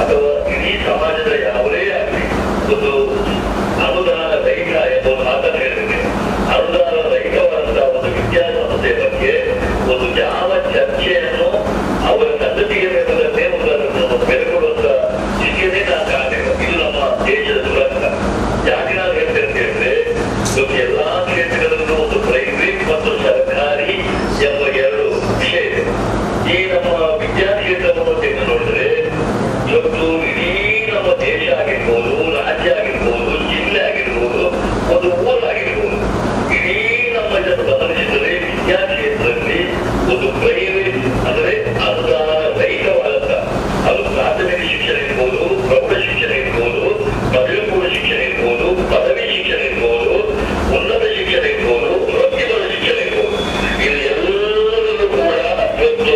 ಅಥವಾ ಇಡೀ ಸಮಾಜದ ಯಾವುದೇ ಆಗಲಿ ಒಂದು ಅನುದಾನ ರಹಿತ ಎಂಬ ಮಾತನ್ನು ಹೇಳಿದ್ರೆ, ಅನುದಾನ ರಹಿತವಾದಂತಹ ಒಂದು ವಿದ್ಯಾಸಂಸ್ಥೆ ಬಗ್ಗೆ ಒಂದು ಯಾವ ಚರ್ಚೆಯನ್ನು ಅವರ ಸಂಗತಿಗೆ ಬೇಕಾದಂತೆ ಒಂದು ಬೆಲೆಕೊಡುವಂತ ಸ್ಥಿತಿಯನ್ನೇ ನಾನು ಕಾಣಬೇಕು. ಇದು ನಮ್ಮ ದೇಶದ ದುರಂತ. ಯಾಕೆ ನಾನು ಹೇಳ್ತೇನೆ ಅಂತ ಹೇಳಿದ್ರೆ, ಎಲ್ಲಾ ಕ್ಷೇತ್ರಗಳಲ್ಲೂ ಒಂದು ಪ್ರೈವೇಟ್ ಮತ್ತು ಸರ್ಕಾರಿ ಎಂಬ ಎರಡು ವಿಷಯ ಇದೆ. ಈ ನಮ್ಮ ವಿದ್ಯಾಕ್ಷೇತ್ರವನ್ನು ತೆಗೆದು ನೋಡಿದ್ರೆ ಇವತ್ತು ಇಡೀ ನಮ್ಮ ದೇಶ ಆಗಿರ್ಬೋದು, ರಾಜ್ಯ ಆಗಿರ್ಬೋದು, ಜಿಲ್ಲೆ ಆಗಿರ್ಬೋದು, ಒಂದು ಊರಾಗಿರ್ಬೋದು, ಇಡೀ ನಮ್ಮ ಇದನ್ನು ಗಮನಿಸಿದರೆ ವಿದ್ಯಾಕ್ಷೇತ್ರದಲ್ಲಿ ಒಂದು ಪ್ರೈವೇಟ್ ಅಂದ್ರೆ ಅನುದಾನ ರಹಿತವಾದಂತ, ಅದು ಪ್ರಾಥಮಿಕ ಶಿಕ್ಷಣ ಇರ್ಬೋದು, ಪ್ರೌಢ ಶಿಕ್ಷಣ ಇರ್ಬೋದು, ಪದವಿ ಪೂರ್ವ ಶಿಕ್ಷಣ ಇರ್ಬೋದು, ಪದವಿ ಶಿಕ್ಷಣ ಇರ್ಬೋದು, ಉನ್ನತ ಶಿಕ್ಷಣ ಇರ್ಬೋದು, ವೃತ್ತಿಪರ ಶಿಕ್ಷಣ ಇರ್ಬೋದು, ಇದು ಎಲ್ಲರೂ ಕೂಡ ಇವತ್ತು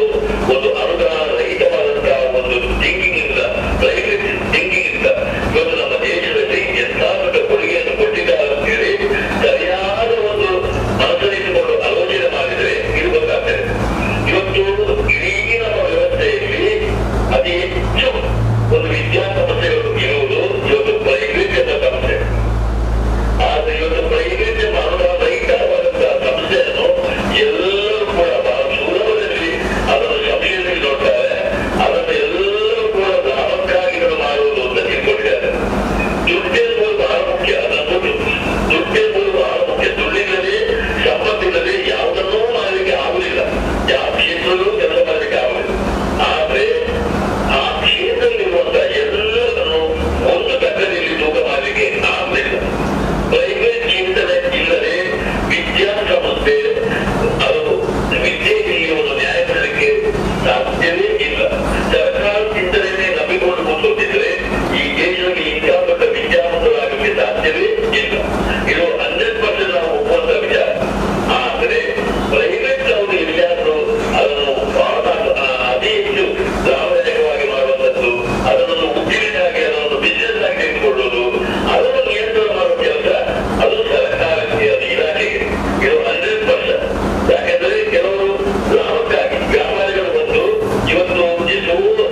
ಒಂದು ಅನುದಾನ ರಹಿತವಾದಂತಹ ಒಂದು ಥಿಂಕಿಂಗ್ ಇಂದ, ಪ್ರೈವೇಟ್ ಥಿಂಕಿಂಗ್ ಇಂದ ಇವತ್ತು ನಮ್ಮ ದೇಶದಲ್ಲಿ ಎಂತ ದೊಡ್ಡ ಕೊಡುಗೆಯನ್ನು ಕೊಟ್ಟಿದ್ದಾರೆ ಅಂತ ಹೇಳಿ ಸರಿಯಾದ ಒಂದು ಮನಸ್ಸರಿಸಿಕೊಂಡು ಆಲೋಚನೆ ಮಾಡಿದ್ರೆ ಇದು ಗೊತ್ತಾಗ್ತದೆ. ಇವತ್ತು ಇಡೀ ನಮ್ಮ ವ್ಯವಸ್ಥೆಯಲ್ಲಿ ಅತಿ ಹೆಚ್ಚು ಒಂದು ವಿದ್ಯಾಸಂಸ್ಥೆಗಳು ಇರುವುದು ಇವತ್ತು ಪ್ರೈವೇಟ್ ಎಂಬ ಸಂಸ್ಥೆ. ಆದ್ರೆ ಇವತ್ತು ಪ್ರೈವೇಟ್ ಎಂಬ ಅನುದಾನ ರಹಿತವಾದಂತಹ ಸಂಸ್ಥೆಯನ್ನು ಎಲ್ಲರೂ ಕೂಡ ಬಹಳ ಸುಲಭದಲ್ಲಿ ಅದನ್ನು ಸಂಶಯದಲ್ಲಿ ನೋಡ್ತಾರೆ. ಅದನ್ನು ಎಲ್ಲರೂ ಕೂಡ ಲಾಭಕ್ಕಾಗಿಗಳು ಮಾಡುವುದು ಅಂತ ತಿಳ್ಕೊಂಡಿದ್ದಾರೆ. ದುಡ್ಡೆಂಬುದು ಬಹಳ ಮುಖ್ಯ. ದುಡ್ಡೆಂಬುದು ಬಹಳ ಮುಖ್ಯ. ದುಡ್ಡಿಲ್ಲದೆ, ಸಂಪತ್ತಿಲ್ಲದೆ ಯಾವುದನ್ನೂ ಮಾಡಲಿಕ್ಕೆ ಆಗುವುದಿಲ್ಲ. ಯಾವ ಕ್ಷೇತ್ರದಲ್ಲೂ ಕೆಲಸ ಮಾಡಲಿಕ್ಕೆ ಆಗುವುದಿಲ್ಲ. ಆದ್ರೆ ಆ ಕ್ಷೇತ್ರದಲ್ಲಿರುವಂತಹ ಎಲ್ಲರನ್ನು ಒಂದು ತಕ್ಕದಲ್ಲಿ ತೂಕ ಮಾಡಲಿಕ್ಕೆ ಆಗುವುದಿಲ್ಲ. ಪ್ರೈವೇಟ್ ಚಿಂತನೆ ಇಲ್ಲದೆ ವಿದ್ಯಾಸಂಸ್ಥೆ ಅದು ವಿದ್ಯೆಯಲ್ಲಿ ಒಂದು ನ್ಯಾಯ ಮಾಡಲಿಕ್ಕೆ ಸಾಧ್ಯವೇ ಇಲ್ಲ. ಸರ್ಕಾರ ಚಿಂತನೆಯನ್ನೇ ನಂಬಿಕೊಂಡು ಮುಂದೋಗಿದ್ರೆ ಈ ದೇಶದಲ್ಲಿ ಇಂಥ ದೊಡ್ಡ ವಿದ್ಯಾವಂತರಾಗಲಿಕ್ಕೆ ಸಾಧ್ಯವೇ ಇಲ್ಲ. ಇದು 100% ನಾವು ಒಪ್ಪುವಂತ ವಿಚಾರ. ಆದರೆ ಪ್ರೈವೇಟ್ ಅವರು ಎಲ್ಲಿಯಾದರೂ ಅದನ್ನು ಅತಿ ಹೆಚ್ಚು ಲಾಭದಾಯಕವಾಗಿ ಮಾಡುವಂಥದ್ದು, ಅದನ್ನು ಉದ್ದಿಮೆಯಾಗಿ, ಅದನ್ನು ಬಿಸಿನೆಸ್ ಆಗಿ ತೆಗೆದುಕೊಳ್ಳುವುದು, ಅದನ್ನು ನಿಯಂತ್ರಣ ಮಾಡುವ ಕೆಲಸ ಅದು ಸರ್ಕಾರಕ್ಕೆ, ಅದು ಇಲಾಖೆಗೆ. ಇದು 100%. ಯಾಕೆಂದರೆ ಕೆಲವರು ಲಾಭಕ್ಕಾಗಿ ವ್ಯಾಪಾರಿಗಳು ಬಂದು ಇವತ್ತು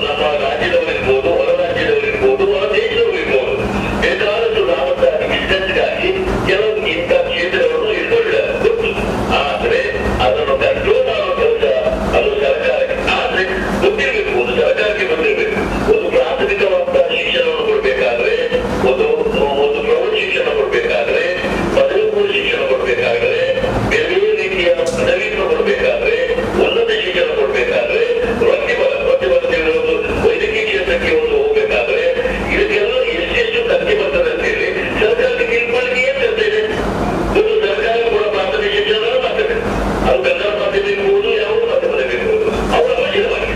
ನಮ್ಮ ರಾಜ್ಯದವರಿರ್ಬೋದು, ಹೊರ ರಾಜ್ಯದವರಿರ್ಬೋದು, ಹೊರ ದೇಶದವರಿರ್ಬೋದು, ಬೇಕಾದಷ್ಟು ಲಾಭಕ್ಕಾಗಿ, ಬಿಸಿನೆಸ್ಗಾಗಿ ಕೆಲವು ಇಂಥ ಕ್ಷೇತ್ರಗಳನ್ನು ಇಟ್ಕೊಂಡಿದ್ದಾರೆ ಗೊತ್ತು. ಆದ್ರೆ ಅದನ್ನು ಕಂಟ್ರೋಲ್ ಮಾಡುವ ಕೆಲಸ ಅದು ಸರ್ಕಾರಕ್ಕೆ. ಆದ್ರೆ ಗೊತ್ತಿರಬೇಕು, ಒಂದು ಸರ್ಕಾರಕ್ಕೆ ಗೊತ್ತಿರಬೇಕು. ಒಂದು ಪ್ರಾಥಮಿಕವಾದ ಶಿಕ್ಷಣವನ್ನು ಕೊಡ್ಬೇಕಾದ್ರೆ, ಒಂದು ಪ್ರೌಢ ಶಿಕ್ಷಣ ಕೊಡ್ಬೇಕಾದ್ರೆ, ಪದವಿ ಪೂರ್ವ ಶಿಕ್ಷಣ ಕೊಡ್ಬೇಕಾದ್ರೆ, ಬೇರೆ ಬೇರೆ ರೀತಿಯ ಪದವಿಯನ್ನು ಕೊಡ್ಬೇಕಾದ್ರೆ, ಉನ್ನತ ಶಿಕ್ಷಣ ಕೊಡ್ಬೇಕಾದ್ರೆ, ವೃತ್ತಿಪರ ವೈದ್ಯಕೀಯ ಕ್ಷೇತ್ರಕ್ಕೆ ಒಂದು ಹೋಗ್ಬೇಕಾದ್ರೆ ಇದಕ್ಕೆಲ್ಲ ಎಷ್ಟೆಷ್ಟು ಖರ್ಚು ಬರ್ತದೆ ಅಂತ ಹೇಳಿ ಸರ್ಕಾರಕ್ಕೆ ತಿಳ್ಕೊಳ್ಳಿಕ್ಕೆ ಏನ್ ಕೆಲಸ ಇದೆ? ಒಂದು ಸರ್ಕಾರ ಕೂಡ ಪ್ರಾಥಮಿಕ ಶಿಕ್ಷಣ ಮಾಡ್ತದೆ. ಅದು ಕನ್ನಡ ಮಾಧ್ಯಮ ಇರ್ಬೋದು, ಯಾವುದೇ ಮಾಧ್ಯಮದಲ್ಲಿ ಇರ್ಬೋದು, ಅವರ ಅವಶ್ಯಕವಾಗಿ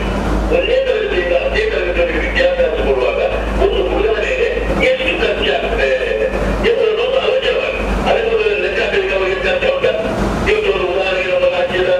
ಒಂದೇ ತರಗತಿಯಿಂದ 10ನೇ ತರಗತಿಯವರಿಗೆ ವಿದ್ಯಾಭ್ಯಾಸ ಕೊಡುವಾಗ ಒಂದು ಹುಡುಗನ ಮೇಲೆ ಎಷ್ಟು ಖರ್ಚಾಗ್ತದೆ ಎಂಬುದನ್ನು ಆಲೋಚನೆ ಮಾಡಿ ಅದಕ್ಕೆ ಲೆಕ್ಕ ಹಾಕಲಿಕ್ಕೆ ಅವರಿಗೆ ಖರ್ಚು ಉಂಟ. ಇವತ್ತು ಒಂದು ಉದಾಹರಣೆಗೆ ನಮ್ಮ ರಾಜ್ಯದ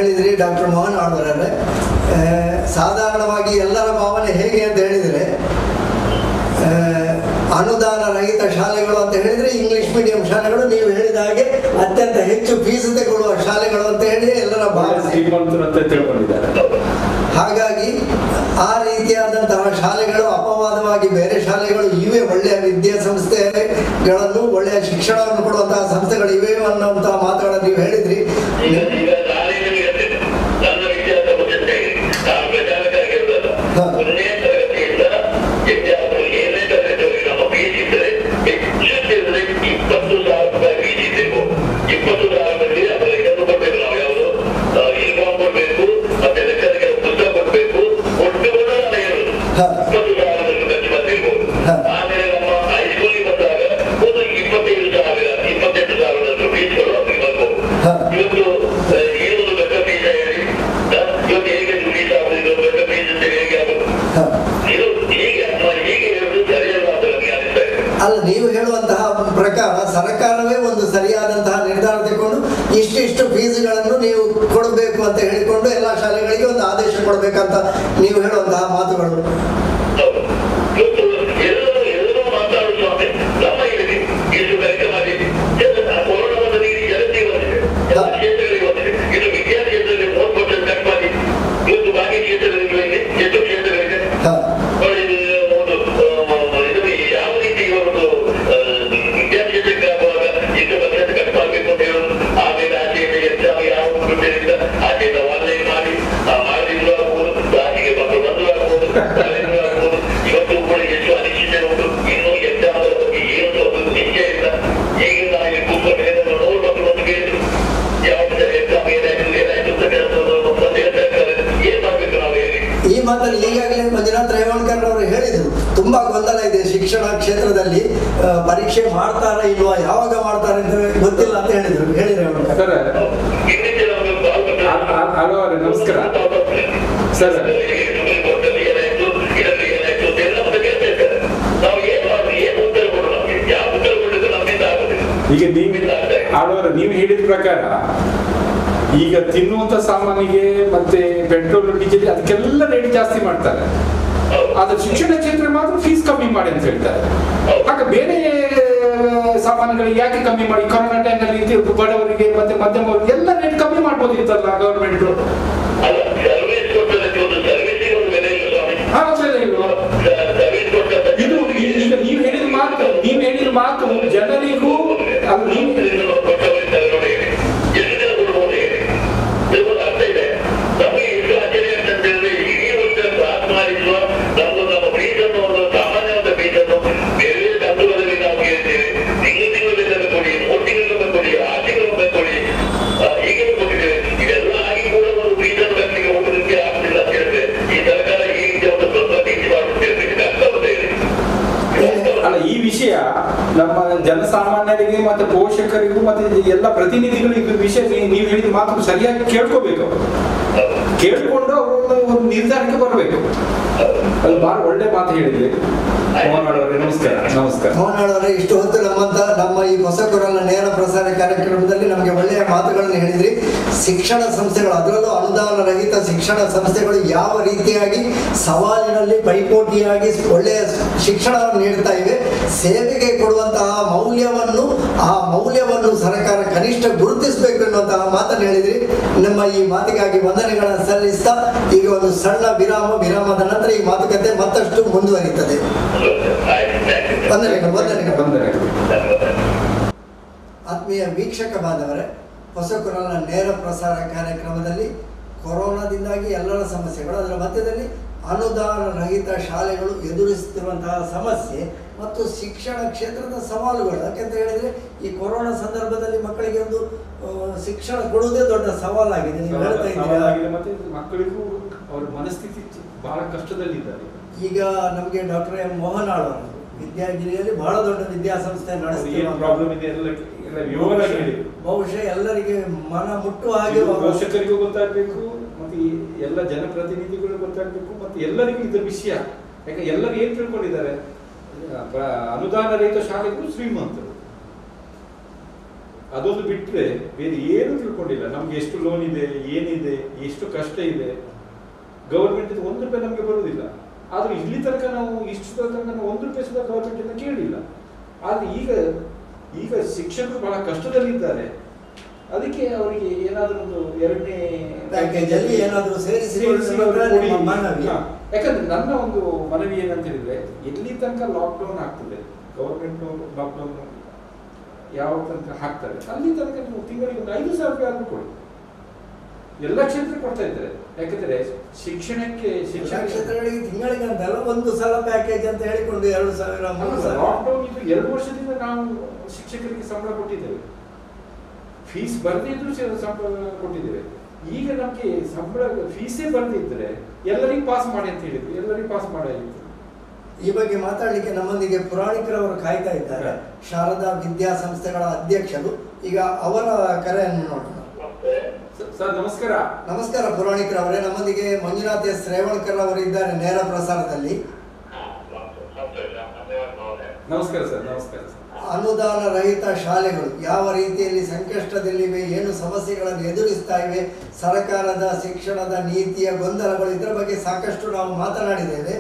ಹೇಳಿದ್ರಿ ಡಾಕ್ಟರ್ ಮೋಹನ್ ಆಳ್ವರೇ, ಸಾಧಾರಣವಾಗಿ ಎಲ್ಲರ ಭಾವನೆ ಹೇಗೆ ಅಂತ ಹೇಳಿದರೆ, ಅನುದಾನ ರಹಿತ ಶಾಲೆಗಳು ಅಂತ ಹೇಳಿದರೆ ಇಂಗ್ಲಿಷ್ ಮೀಡಿಯಂ ಶಾಲೆಗಳು, ನೀವು ಹೇಳಿದ ಹಾಗೆ ಅತ್ಯಂತ ಹೆಚ್ಚು ಫೀಸ್ ತಗೊಳ್ಳುವ ಶಾಲೆಗಳು ಅಂತ ಹೇಳಿ ಎಲ್ಲರ ಭಾವನೆ. ಹಾಗಾಗಿ ಆ ರೀತಿಯಾದಂತಹ ಶಾಲೆಗಳು ಅಪವಾದವಾಗಿ ಬೇರೆ ಶಾಲೆಗಳು ಇವೆ, ಒಳ್ಳೆಯ ವಿದ್ಯಾಸಂಸ್ಥೆಗಳನ್ನು ಒಳ್ಳೆಯ ಶಿಕ್ಷಣವನ್ನು ಕೊಡುವಂತಹ ಸಂಸ್ಥೆಗಳು ಇವೆ ಅನ್ನುವಂತಹ ಮಾತುಗಳನ್ನು ನೀವು ಹೇಳಿದ್ರಿ. ಅಲ್ಲ, ನೀವು ಹೇಳುವಂತಹ ಪ್ರಕಾರ ಸರ್ಕಾರವೇ ಒಂದು ಸರಿಯಾದಂತಹ ನಿರ್ಧಾರ ತಗೊಂಡು ಇಷ್ಟಿಷ್ಟು ಫೀಸ್ಗಳನ್ನು ನೀವು ಕೊಡಬೇಕು ಅಂತ ಹೇಳಿಕೊಂಡು ಎಲ್ಲ ಶಾಲೆಗಳಿಗೆ ಒಂದು ಆದೇಶ ಕೊಡಬೇಕಂತ ನೀವು ಹೇಳುವಂತಹ ಮಾತುಗಳು. ಈ ಮಾತನ್ನು ಈಗಾಗಲೇ ಮಂಜುನಾಥ್ ರೇವಣ್ಕರ್ ಅವರು ಹೇಳಿದರು, ತುಂಬಾ ಗೊಂದಲ ಇದೆ ಶಿಕ್ಷಣ ಕ್ಷೇತ್ರದಲ್ಲಿ, ಪರೀಕ್ಷೆ ಮಾಡ್ತಾರಾ ಇಲ್ವಾ, ಯಾವಾಗ ಮಾಡ್ತಾರೆ ಅಂತ ಗೊತ್ತಿಲ್ಲ ಅಂತ ಹೇಳಿದ್ರು. ಹೇಳಿ ರೇವಣ್ಕರ್. ನಮಸ್ಕಾರ ಸರ್. ಈಗ ನೀವು ಹೇಳಿದ ಪ್ರಕಾರ ಈಗ ತಿನ್ನುವಂತ ಸಾಮಾನಿಗೆ ಮತ್ತೆ ಪೆಟ್ರೋಲ್ ಡೀಸೆಲ್ ಅದಕ್ಕೆಲ್ಲ ರೇಟ್ ಜಾಸ್ತಿ ಮಾಡ್ತಾರೆ, ಆದ್ರೆ ಶಿಕ್ಷಣ ಕ್ಷೇತ್ರ ಮಾತ್ರ ಫೀಸ್ ಕಮ್ಮಿ ಮಾಡಿ ಅಂತ ಹೇಳ್ತಾರೆ. ಆಗ ಬೇರೆ ಸಾಮಾನುಗಳಿಗೆ ಯಾಕೆ ಕಮ್ಮಿ ಮಾಡಿ? ಕೊರೋನಾ ಟೈಮ್ನಲ್ಲಿ ಬಡವರಿಗೆ ಮತ್ತೆ ಮಧ್ಯಮವರಿಗೆ ಎಲ್ಲ ರೇಟ್ ಕಮ್ಮಿ ಮಾಡ್ಬೋದಿತ್ತಲ್ಲ ಗವರ್ಮೆಂಟ್. ಇದು ಈಗ ನೀವು ಹೇಳಿದ ಮಾತು ಜನರಿಗೂ ನಮ್ಮ ಜನಸಾಮಾನ್ಯರಿಗೆ ಮತ್ತೆ ಪೋಷಕರಿಗೂ ಮತ್ತೆ ಎಲ್ಲ ಪ್ರತಿನಿಧಿಗಳಿಗೂ ವಿಷಯ ನೀವು ಹೇಳಿದ ಮಾತು ಸರಿಯಾಗಿ ಕೇಳ್ಕೋಬೇಕು, ಕೇಳ್ಕೊಂಡು ಅವರು ಒಂದು ನಿರ್ಧಾರಕ್ಕೆ ಬರಬೇಕು. ಅದು ಬಹಳ ಒಳ್ಳೆ ಮಾತು ಹೇಳಿದ್ರಿ ಮೋಹನ್ ಅವರೇ. ನಮಸ್ಕಾರ. ನಮಸ್ಕಾರ ಮೋಹನ್ ಅವರೇ, ಇಷ್ಟು ಹೊತ್ತು ನಮ್ಮ ಈ ಹೊಸಕೊರಲ ನೇರ ಪ್ರಸಾರ ಕಾರ್ಯಕ್ರಮದಲ್ಲಿ ನಮಗೆ ಒಳ್ಳೆಯ ಮಾತುಗಳನ್ನು ಹೇಳಿದ್ರಿ. ಶಿಕ್ಷಣ ಸಂಸ್ಥೆಗಳು, ಅದರಲ್ಲೂ ಅನುದಾನ ರಹಿತ ಶಿಕ್ಷಣ ಸಂಸ್ಥೆಗಳು ಯಾವ ರೀತಿಯಾಗಿ ಸವಾಲಿನಲ್ಲಿ ಪೈಪೋಟಿಯಾಗಿ ಒಳ್ಳೆಯ ಶಿಕ್ಷಣವನ್ನು ನೀಡ್ತಾ ಇವೆ, ಸೇವೆಗೆ ಕೊಡುವಂತಹ ಮೌಲ್ಯವನ್ನು ಸರ್ಕಾರ ಕನಿಷ್ಠ ಗುರುತಿಸಬೇಕು ಎನ್ನುವಂತಹ ಮಾತನ್ನು ಹೇಳಿದ್ರಿ. ನಮ್ಮ ಈ ಮಾತಿಗಾಗಿ ವಂದನೆಗಳನ್ನು ಸಲ್ಲಿಸ್ತಾ ಈಗ ಒಂದು ಸಣ್ಣ ವಿರಾಮದ ನಂತರ ಈ ಮಾತುಕತೆ ಮತ್ತಷ್ಟು ಮುಂದುವರಿಯುತ್ತದೆ. ಆತ್ಮೀಯ ವೀಕ್ಷಕ ಬಾಂಧವರೇ, ಹೊಸಕೊರಲ ನೇರ ಪ್ರಸಾರ ಕಾರ್ಯಕ್ರಮದಲ್ಲಿ ಕೊರೋನಾದಿಂದಾಗಿ ಎಲ್ಲರ ಸಮಸ್ಯೆಗಳು, ಅದರ ಮಧ್ಯದಲ್ಲಿ ಅನುದಾನ ರಹಿತ ಶಾಲೆಗಳು ಎದುರಿಸುತ್ತಿರುವಂತಹ ಸಮಸ್ಯೆ ಮತ್ತು ಶಿಕ್ಷಣ ಕ್ಷೇತ್ರದ ಸವಾಲುಗಳು. ಯಾಕೆಂತ ಹೇಳಿದ್ರೆ ಈ ಕೊರೋನಾ ಸಂದರ್ಭದಲ್ಲಿ ಮಕ್ಕಳಿಗೆ ಒಂದು ಶಿಕ್ಷಣ ಕೊಡುವುದೇ ದೊಡ್ಡ ಸವಾಲಾಗಿದೆ. ನೀವು ಹೇಳ್ತಾ ಇದ್ದೀರಾ, ಮಕ್ಕಳಿಗೂ ಅವರ ಮನಸ್ಥಿತಿ ಬಹಳ ಕಷ್ಟದಲ್ಲಿದ್ದಾರೆ. ಈಗ ನಮಗೆ ಡಾಕ್ಟರ್ ಎಂ ಮೋಹನ್ ಆಳ್ವರು ವಿದ್ಯಾಗಿರಿಯಲ್ಲಿ ಬಹಳ ದೊಡ್ಡ ವಿದ್ಯಾಸಂಸ್ಥೆ ನಡೆಸ್ತಾರೆ. ಬಹುಶಃ ಎಲ್ಲರಿಗೆ ಮನ ಮುಟ್ಟುವ ಹಾಗೆ ಪೋಷಕರಿಗೂ ಗೊತ್ತಾಗಬೇಕು, ಮತ್ತೆ ಎಲ್ಲ ಜನಪ್ರತಿನಿಧಿಗಳು ಗೊತ್ತಾಗಬೇಕು, ಮತ್ತೆ ಎಲ್ಲರಿಗೂ ಇದರ ವಿಷಯ. ಯಾಕೆ ಎಲ್ಲರೂ ಏನ್ ತಿಳ್ಕೊಂಡಿದ್ದಾರೆ, ಅನುದಾನ ರಹಿತ ಶಾಲೆಗಳು ಶ್ರೀಮಂತರು, ಅದೊಂದು ಬಿಟ್ಟರೆ ಬೇರೆ ಏನು ತಿಳ್ಕೊಂಡಿಲ್ಲ. ನಮ್ಗೆ ಎಷ್ಟು ಲೋನ್ ಇದೆ, ಏನಿದೆ, ಎಷ್ಟು ಕಷ್ಟ ಇದೆ, ಗವರ್ಮೆಂಟ್ ಒಂದು ರೂಪಾಯಿ ನಮಗೆ ಬರುವುದಿಲ್ಲ. ಆದ್ರೆ ಇಲ್ಲಿ ತನಕ ನಾವು ಇಷ್ಟು ತನಕ ನಾವು 1 ರೂಪಾಯಿ ಸುದ ಗವರ್ಮೆಂಟ್ ಇಂದ ಕೇಳಿಲ್ಲ. ಆದ್ರೆ ಈಗ ಶಿಕ್ಷಕರು ಬಹಳ ಕಷ್ಟದಲ್ಲಿದ್ದಾರೆ. ಅದಕ್ಕೆ ಅವರಿಗೆ ಏನಾದರೂ ಒಂದು 2ನೇ ಪ್ಯಾಕೇಜ್ ಅಲ್ಲಿ ಏನಾದರೂ ಯಾಕಂದ್ರೆ ನನ್ನ ಒಂದು ಮನವಿ ಏನಂತ ಹೇಳಿದ್ರೆ, ಎಲ್ಲಿ ತನಕ ಲಾಕ್ಡೌನ್ ಆಗ್ತದೆ, ಗವರ್ಮೆಂಟ್ ಲಾಕ್ಡೌನ್ ಯಾವ ತನಕ ಹಾಕ್ತಾರೆ ಅಲ್ಲಿ ತನಕ ನೀವು ತಿಂಗಳಿಗೆ ಒಂದು 5,000 ರೂಪಾಯಿ ಆದ್ರೂ ಕೊಡಿ. ಎಲ್ಲ ಕ್ಷೇತ್ರಕ್ಕೆ ಕೊಡ್ತಾ ಇದ್ದಾರೆ. ಯಾಕಂದ್ರೆ ಶಿಕ್ಷಣಕ್ಕೆ ಶಿಕ್ಷಣ ಕ್ಷೇತ್ರಗಳಿಗೆ ತಿಂಗಳಿಗೆ ಅಂತಲ್ಲ, ಒಂದು ಸಲ ಪ್ಯಾಕೇಜ್ ಅಂತ ಹೇಳಿಕೊಂಡು 2,000 3,000. ಲಾಕ್ಡೌನ್ ಇದು 2 ವರ್ಷದಿಂದ ನಾವು ಶಿಕ್ಷಕರಿಗೆ ಸಂಬಳ ಕೊಟ್ಟಿದ್ದೇವೆ. ಫೀಸ್ ಬರ್ದಿದ್ರು ಸಂಬಳ ಕೊಟ್ಟಿದ್ದೇವೆ. ಈಗ ನಮ್ಗೆ ಸಂಬಳ ಫೀಸೇ ಬರ್ದಿದ್ರೆ ಎಲ್ಲರಿಗೂ ಪಾಸ್ ಮಾಡಿ ಅಂತ ಹೇಳಿದ್ರು, ಎಲ್ಲರಿಗೂ ಪಾಸ್ ಮಾಡಾಗಿತ್ತು. ಈ ಬಗ್ಗೆ ಮಾತಾಡ್ಲಿಕ್ಕೆ ನಮ್ಮೊಂದಿಗೆ ಪುರಾಣಿಕರವರು ಕಾಯ್ತಾ ಇದ್ದಾರೆ, ಶಾರದಾ ವಿದ್ಯಾಸಂಸ್ಥೆಗಳ ಅಧ್ಯಕ್ಷರು. ಈಗ ಅವರ ಕರೆಯನ್ನು ನೋಡೋಣ. ಸರ್ ನಮಸ್ಕಾರ. ನಮಸ್ಕಾರ ಪುರಾಣಿಕರವರೇ. ನಮ್ಮೊಂದಿಗೆ ಮಂಜುನಾಥ್ ಎಸ್ ರೇವಣ್ಕರ್ ಅವರು ಇದ್ದಾರೆ ನೇರ ಪ್ರಸಾರದಲ್ಲಿ. ನಮಸ್ಕಾರ ಸರ್. ನಮಸ್ಕಾರ ಸರ್. ಅನುದಾನ ರಹಿತ ಶಾಲೆಗಳು ಯಾವ ರೀತಿಯಲ್ಲಿ ಸಂಕಷ್ಟದಲ್ಲಿವೆ, ಏನು ಸಮಸ್ಯೆಗಳನ್ನು ಎದುರಿಸ್ತಾ ಇವೆ, ಸರ್ಕಾರದ ಶಿಕ್ಷಣದ ನೀತಿಯ ಗೊಂದಲಗಳು, ಇದರ ಬಗ್ಗೆ ಸಾಕಷ್ಟು ನಾವು ಮಾತನಾಡಿದ್ದೇವೆ.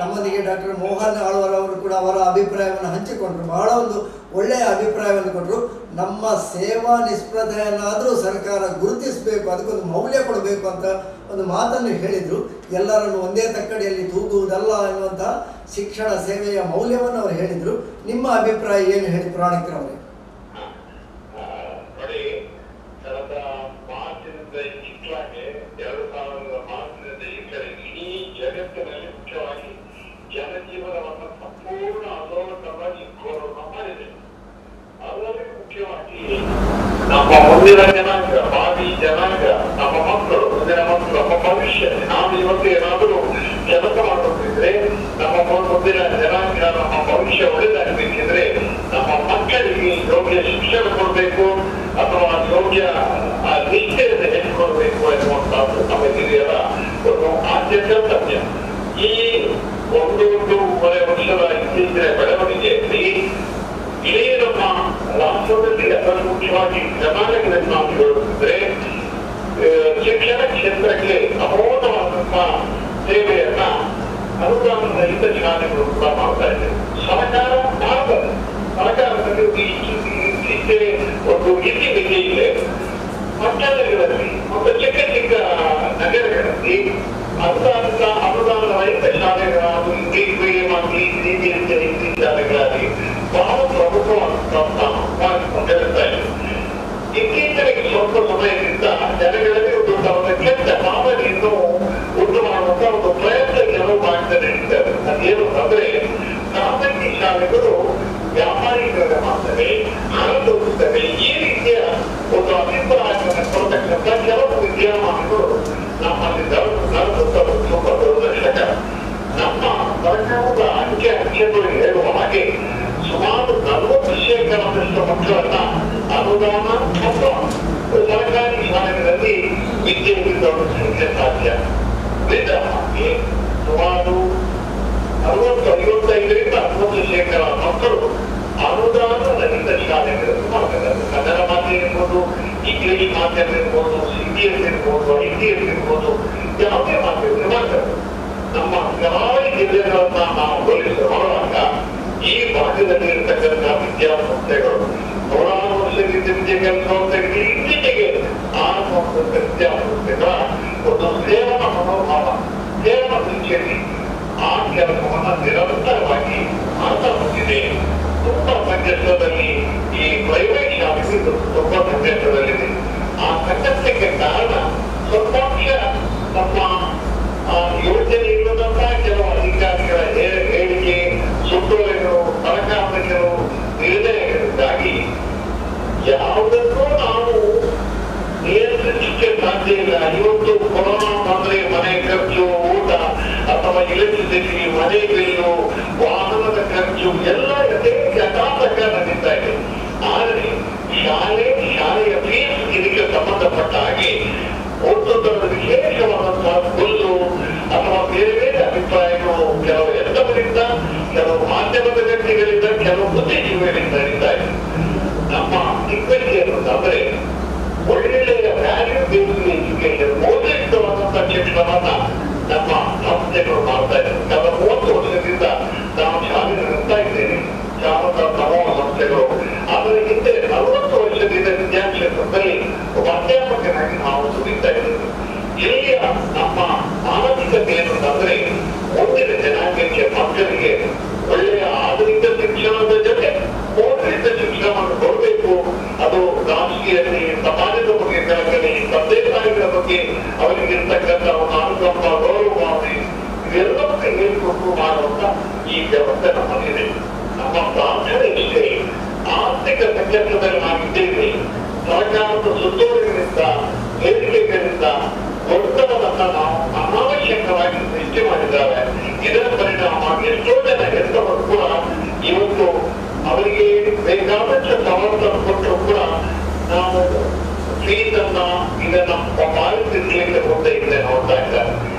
ನಮ್ಮೊಂದಿಗೆ ಡಾಕ್ಟರ್ ಮೋಹನ್ ಆಳ್ವರ್ ಅವರು ಕೂಡ ಅವರ ಅಭಿಪ್ರಾಯವನ್ನು ಹಂಚಿಕೊಂಡ್ರು. ಬಹಳ ಒಂದು ಒಳ್ಳೆಯ ಅಭಿಪ್ರಾಯವನ್ನು ಕೊಟ್ಟರು. ನಮ್ಮ ಸೇವಾ ನಿಷ್ಪ್ರತೆಯನ್ನಾದರೂ ಸರ್ಕಾರ ಗುರುತಿಸಬೇಕು, ಅದಕ್ಕೊಂದು ಮೌಲ್ಯ ಕೊಡಬೇಕು ಅಂತ ಒಂದು ಮಾತನ್ನು ಹೇಳಿದರು. ಎಲ್ಲರನ್ನು ಒಂದೇ ತಕ್ಕಡಿಯಲ್ಲಿ ತೂಗುವುದಲ್ಲ ಎನ್ನುವಂತಹ ಶಿಕ್ಷಣ ಸೇವೆಯ ಮೌಲ್ಯವನ್ನು ಅವರು ಹೇಳಿದರು. ನಿಮ್ಮ ಅಭಿಪ್ರಾಯ ಏನು ಹೇಳಿ ಪುರಾಣಿಕರವರೇ? ಜನಜೀವನವನ್ನು ಸಂಪೂರ್ಣ ಅಧೋಗತವಾಗಿ ಕೊರೋನಾ ಮಾಡಿದೆ. ಅದರಲ್ಲಿ ಮುಖ್ಯವಾಗಿ ನಮ್ಮ ಮುಂದಿನ ಜನಾಂಗ, ಭಾವಿ ಜನಾಂಗ, ನಮ್ಮ ಮಕ್ಕಳು, ಮುಂದಿನ ಮಕ್ಕಳು, ನಮ್ಮ ಭವಿಷ್ಯ. ನಾವು ಇವತ್ತು ಏನಾದರೂ ಕೆಲಸ ಮಾಡುತ್ತಿದ್ರೆ ನಮ್ಮ ಮುಂದಿನ ಜನಾಂಗ, ನಮ್ಮ ಭವಿಷ್ಯ ಒಳ್ಳೆದಾಗಬೇಕಿದ್ರೆ ನಮ್ಮ ಮಕ್ಕಳಿಗೆ ಯೋಗ್ಯ ಶಿಕ್ಷಣ ಕೊಡಬೇಕು ಅಥವಾ ಯೋಗ್ಯ ನಿಷ್ಠೆಯನ್ನು ಹೆಚ್ಚಿಕೊಳ್ಬೇಕು ಎನ್ನುವಂತಹದ್ದು ನಮ್ಮ ಹಿರಿಯರ ಒಂದು ಆದ್ಯ ಕರ್ತವ್ಯ. ಈ 1.5 ವರ್ಷದ ಇತ್ತೀಚಿನ ಬೆಳವಣಿಗೆಯಲ್ಲಿ ಇಡೀ ನಮ್ಮ ರಾಷ್ಟ್ರದಲ್ಲಿ ಅದನ್ನು ಮುಖ್ಯವಾಗಿ ಕರ್ನಾಟಕದಲ್ಲಿ ನಾವು ಹೇಳುತ್ತಿದ್ರೆ ಶಿಕ್ಷಣ ಕ್ಷೇತ್ರಕ್ಕೆ ಅಮೋಘವಾದಂತಹ ಸೇವೆಯನ್ನ ಅನುದಾನ ರಹಿತ ಶಾಲೆಗಳು ಕೂಡ ಮಾಡ್ತಾ ಇದೆ. ಸರ್ಕಾರ ಮಾಡ್ತದೆ. ಸರ್ಕಾರದಲ್ಲಿ ಒಂದು ಇತಿಮಿತಿ ಇದೆ. ಪಟ್ಟಣಗಳಲ್ಲಿ ಮತ್ತು ಚಿಕ್ಕ ಚಿಕ್ಕ ನಗರಗಳಲ್ಲಿ ಅನುದಾನ ರಹಿತ ಶಾಲೆಗಳಾಗಲಿ, ಇಂಗ್ಲಿಷ್ ಮೀಡಿಯಂ ಆಗಲಿ, CBSE ಇಂಗ್ಲಿಷ್ ಶಾಲೆಗಳಾಗಲಿ ಬಹಳ ಪ್ರಮುಖವಾಗಿಕೊಂಡಿರುತ್ತಾ ಇದೆ. ಇತ್ತೀಚೆಗೆ ಸ್ವಲ್ಪ ಸಮಯದಿಂದ ಜನಗಳಲ್ಲಿ ಒಂದು ಕೆಟ್ಟ ಭಾವನೆಯನ್ನು ಉಂಟು ಮಾಡುವಂತ ಒಂದು ಪ್ರಯತ್ನ ಕೆಲವು ಮಾಡ್ತಾ ನಡೀತಾರೆ. ಅದೇನು ಅಂದ್ರೆ, ಖಾಸಗಿ ಶಾಲೆಗಳು ವ್ಯಾಪಾರಿಗಳಿಗೆ ಮಾಡ್ತವೆ, ಹಣ ತೋರಿಸ್ತವೆ, ಈ ರೀತಿಯ ಒಂದು ಅಭಿಪ್ರಾಯವನ್ನು ಕೊಡ್ತಕ್ಕಂಥ ಕೆಲವು ವಿದ್ಯಮಾನಗಳು ನಮ್ಮಲ್ಲಿ ನಡೆಸುತ್ತದೆ. ತುಂಬ ದುರದೃಷ್ಟಕರ. ನಮ್ಮ ಸರ್ಕಾರದ ಅಂಕೆಗಳು ಹೇಳುವ ಹಾಗೆ ಸುಮಾರು 40% ಮಕ್ಕಳನ್ನ ಅನುದಾನ ಮತ್ತು ಸರ್ಕಾರಿ ಶಾಲೆಗಳಲ್ಲಿ ವಿದ್ಯೆಗೆ ಸಾಧ್ಯ. ಹಾಗೆ ಸುಮಾರು 60-55% 60% ಮಕ್ಕಳು ಅನುದಾನ ರಹಿತ ಶಾಲೆಗಳನ್ನು ಮಾಡ್ತಾರೆ. ಕನ್ನಡ ಮಾಧ್ಯಮ ಇರ್ಬೋದು, ಇಂಗ್ಲಿಷ್ ಮಾಧ್ಯಮ ಇರ್ಬೋದು, CBSE ಇರ್ಬೋದು, ICS ಇರ್ಬೋದು, ಯಾವುದೇ ಮಾಧ್ಯಮ ಮಾಡ್ತಾರೆ. ನಮ್ಮ ಕರಾವಳಿ ಜಿಲ್ಲೆಗಳನ್ನ ನಾವು ಹೋಲಿಸಿ ನೋಡುವಾಗ ಈ ಭಾಗದಲ್ಲಿ ಇರ್ತಕ್ಕಂಥ ವಿದ್ಯಾಸಂಸ್ಥೆಗಳು 100 ವರ್ಷದಿಂದ ವಿದ್ಯಾಸಂಸ್ಥೆಗಳಿಗೆ ಇತ್ತೀಚೆಗೆ ಆರಂಭವಾದಂಥ ವಿದ್ಯಾಸಂಸ್ಥೆಗಳ ಒಂದು ಸೇವನ ಮನೋಭಾವ, ಸೇವನ ದೃಷ್ಟಿಯಲ್ಲಿ ಆ ಕೆಲಸವನ್ನು ನಿರಂತರವಾಗಿ ಮಾಡ್ತಾ ಹೋಗಿದೆ. ತುಂಬಾ ಸಂಕಷ್ಟದಲ್ಲಿ ಈ ಪ್ರೈವೇಟ್ ಶಾಲೆಗಳು ತುಂಬಾ ಸಂಕಷ್ಟದಲ್ಲಿದೆ. ಆ ಸಂಕಷ್ಟಕ್ಕೆ ಕಾರಣ ಸ್ವಲ್ಪಾಂಶ ನಮ್ಮ ಯೋಜನೆ ಇಲ್ಲದಂತಹ ಕೆಲವು ಅಧಿಕಾರಿಗಳ ಹೇಳಿಕೆ, ಸುತ್ತೋಲೆಗಳು, ಸರ್ಕಾರದ ಕೆಲವು ನಿರ್ಣಯಗಳಿಂದಾಗಿ ಯಾವುದಕ್ಕೂ ನಾವು ನಿಯಂತ್ರಿಸಲಿಕ್ಕೆ ಸಾಧ್ಯ ಇಲ್ಲ. ಇವತ್ತು ಕೊರೋನಾ ಬಂದ್ರೆ ಮನೆ ಖರ್ಚು, ಊಟ ಅಥವಾ ಎಲೆಕ್ಟ್ರಿಸಿಟಿ, ಮನೆ ಬಿಲ್ಲು, ವಾಹನದ ಖರ್ಚು ಎಲ್ಲ ಯಥಾತಕ ನಡೀತಾ ಇದೆ. ಆದರೆ ಶಾಲೆಯ ಫೀಸ್ ಇದಕ್ಕೆ ಸಂಬಂಧಪಟ್ಟ ಹಾಗೆ ಒಂದು ವಿಶೇಷವಾದಂತಹ ಹುಲ್ಲು ಅಥವಾ ಬೇರೆ ಬೇರೆ ಅಭಿಪ್ರಾಯಗಳು ಕೆಲವು ಎತ್ತವರಿಂದ, ಕೆಲವು ಮಾಧ್ಯಮದ ವ್ಯಕ್ತಿಗಳಿಂದ, ಕೆಲವು ಬುದ್ಧಿಜೀವಿಗಳಿಂದ ನಡೀತಾ ಇದೆ. ನಮ್ಮ ದಿಗ್ಗಜರು ನಮ್ಮ ಮಾನಸಿಕತೆ ಏನು ಅಂತಂದ್ರೆ ಮುಂದಿನ ಜನಾಂಗಕ್ಕೆ ಮಕ್ಕಳಿಗೆ ಒಳ್ಳೆಯ ಆಧುನಿಕ ಶಿಕ್ಷಣದ ಜೊತೆ ಮೌಲ್ಯಯುತ ಶಿಕ್ಷಣವನ್ನು ಕೊಡಬೇಕು. ಅದು ರಾಷ್ಟ್ರೀಯತೆ, ಸಮಾಜದ ಬಗ್ಗೆ ಕಳಕಳಿ, ತಂದೆ ತಾಯಿಗಳ ಬಗ್ಗೆ ಅವರಿಗಿರ್ತಕ್ಕಂಥ ಒಂದು ಅನುಕಂಪ, ಗೌರವ ಭಾವನೆ ಇವೆಲ್ಲವನ್ನೂ ಹೇಳ್ಕೊಟ್ಟು ಮಾಡುವಂತ ಈ ವ್ಯವಸ್ಥೆ ನಮ್ಮಲ್ಲಿದೆ. ನಮ್ಮ ಪ್ರಾರ್ಥನೆ ಇಷ್ಟೇ, ಆರ್ಥಿಕ ಸಂಕಷ್ಟದಲ್ಲಿ ನಾವಿದ್ದೇವೆ. ಸರ್ಕಾರದ ಸುತ್ತೋಲೆಗಳಿಂದ, ಹೇಳಿಕೆಗಳಿಂದ ಒತ್ತಡವನ್ನ ನಾವು ಅನಾವಶ್ಯಕವಾಗಿ ಸೃಷ್ಟಿ ಮಾಡಿದ್ದಾರೆ. ಇದರ ಪರಿಣಾಮ ಎಷ್ಟೋ ಜನ ಹೆತ್ತವರು ಕೂಡ ಇವತ್ತು ಅವರಿಗೆ ಬೇಕಾದಷ್ಟು ಸಮರ್ಥನ ಕೊಟ್ಟರು ಕೂಡ ನಾವು ಫೀಸನ್ನ ಇದನ್ನ ಪಾಲಿಸಲಿಕ್ಕೆ ಹೋಗ್ತಾ ಇದ್ದೆ ನೋಡ್ತಾ ಇದ್ದಾರೆ.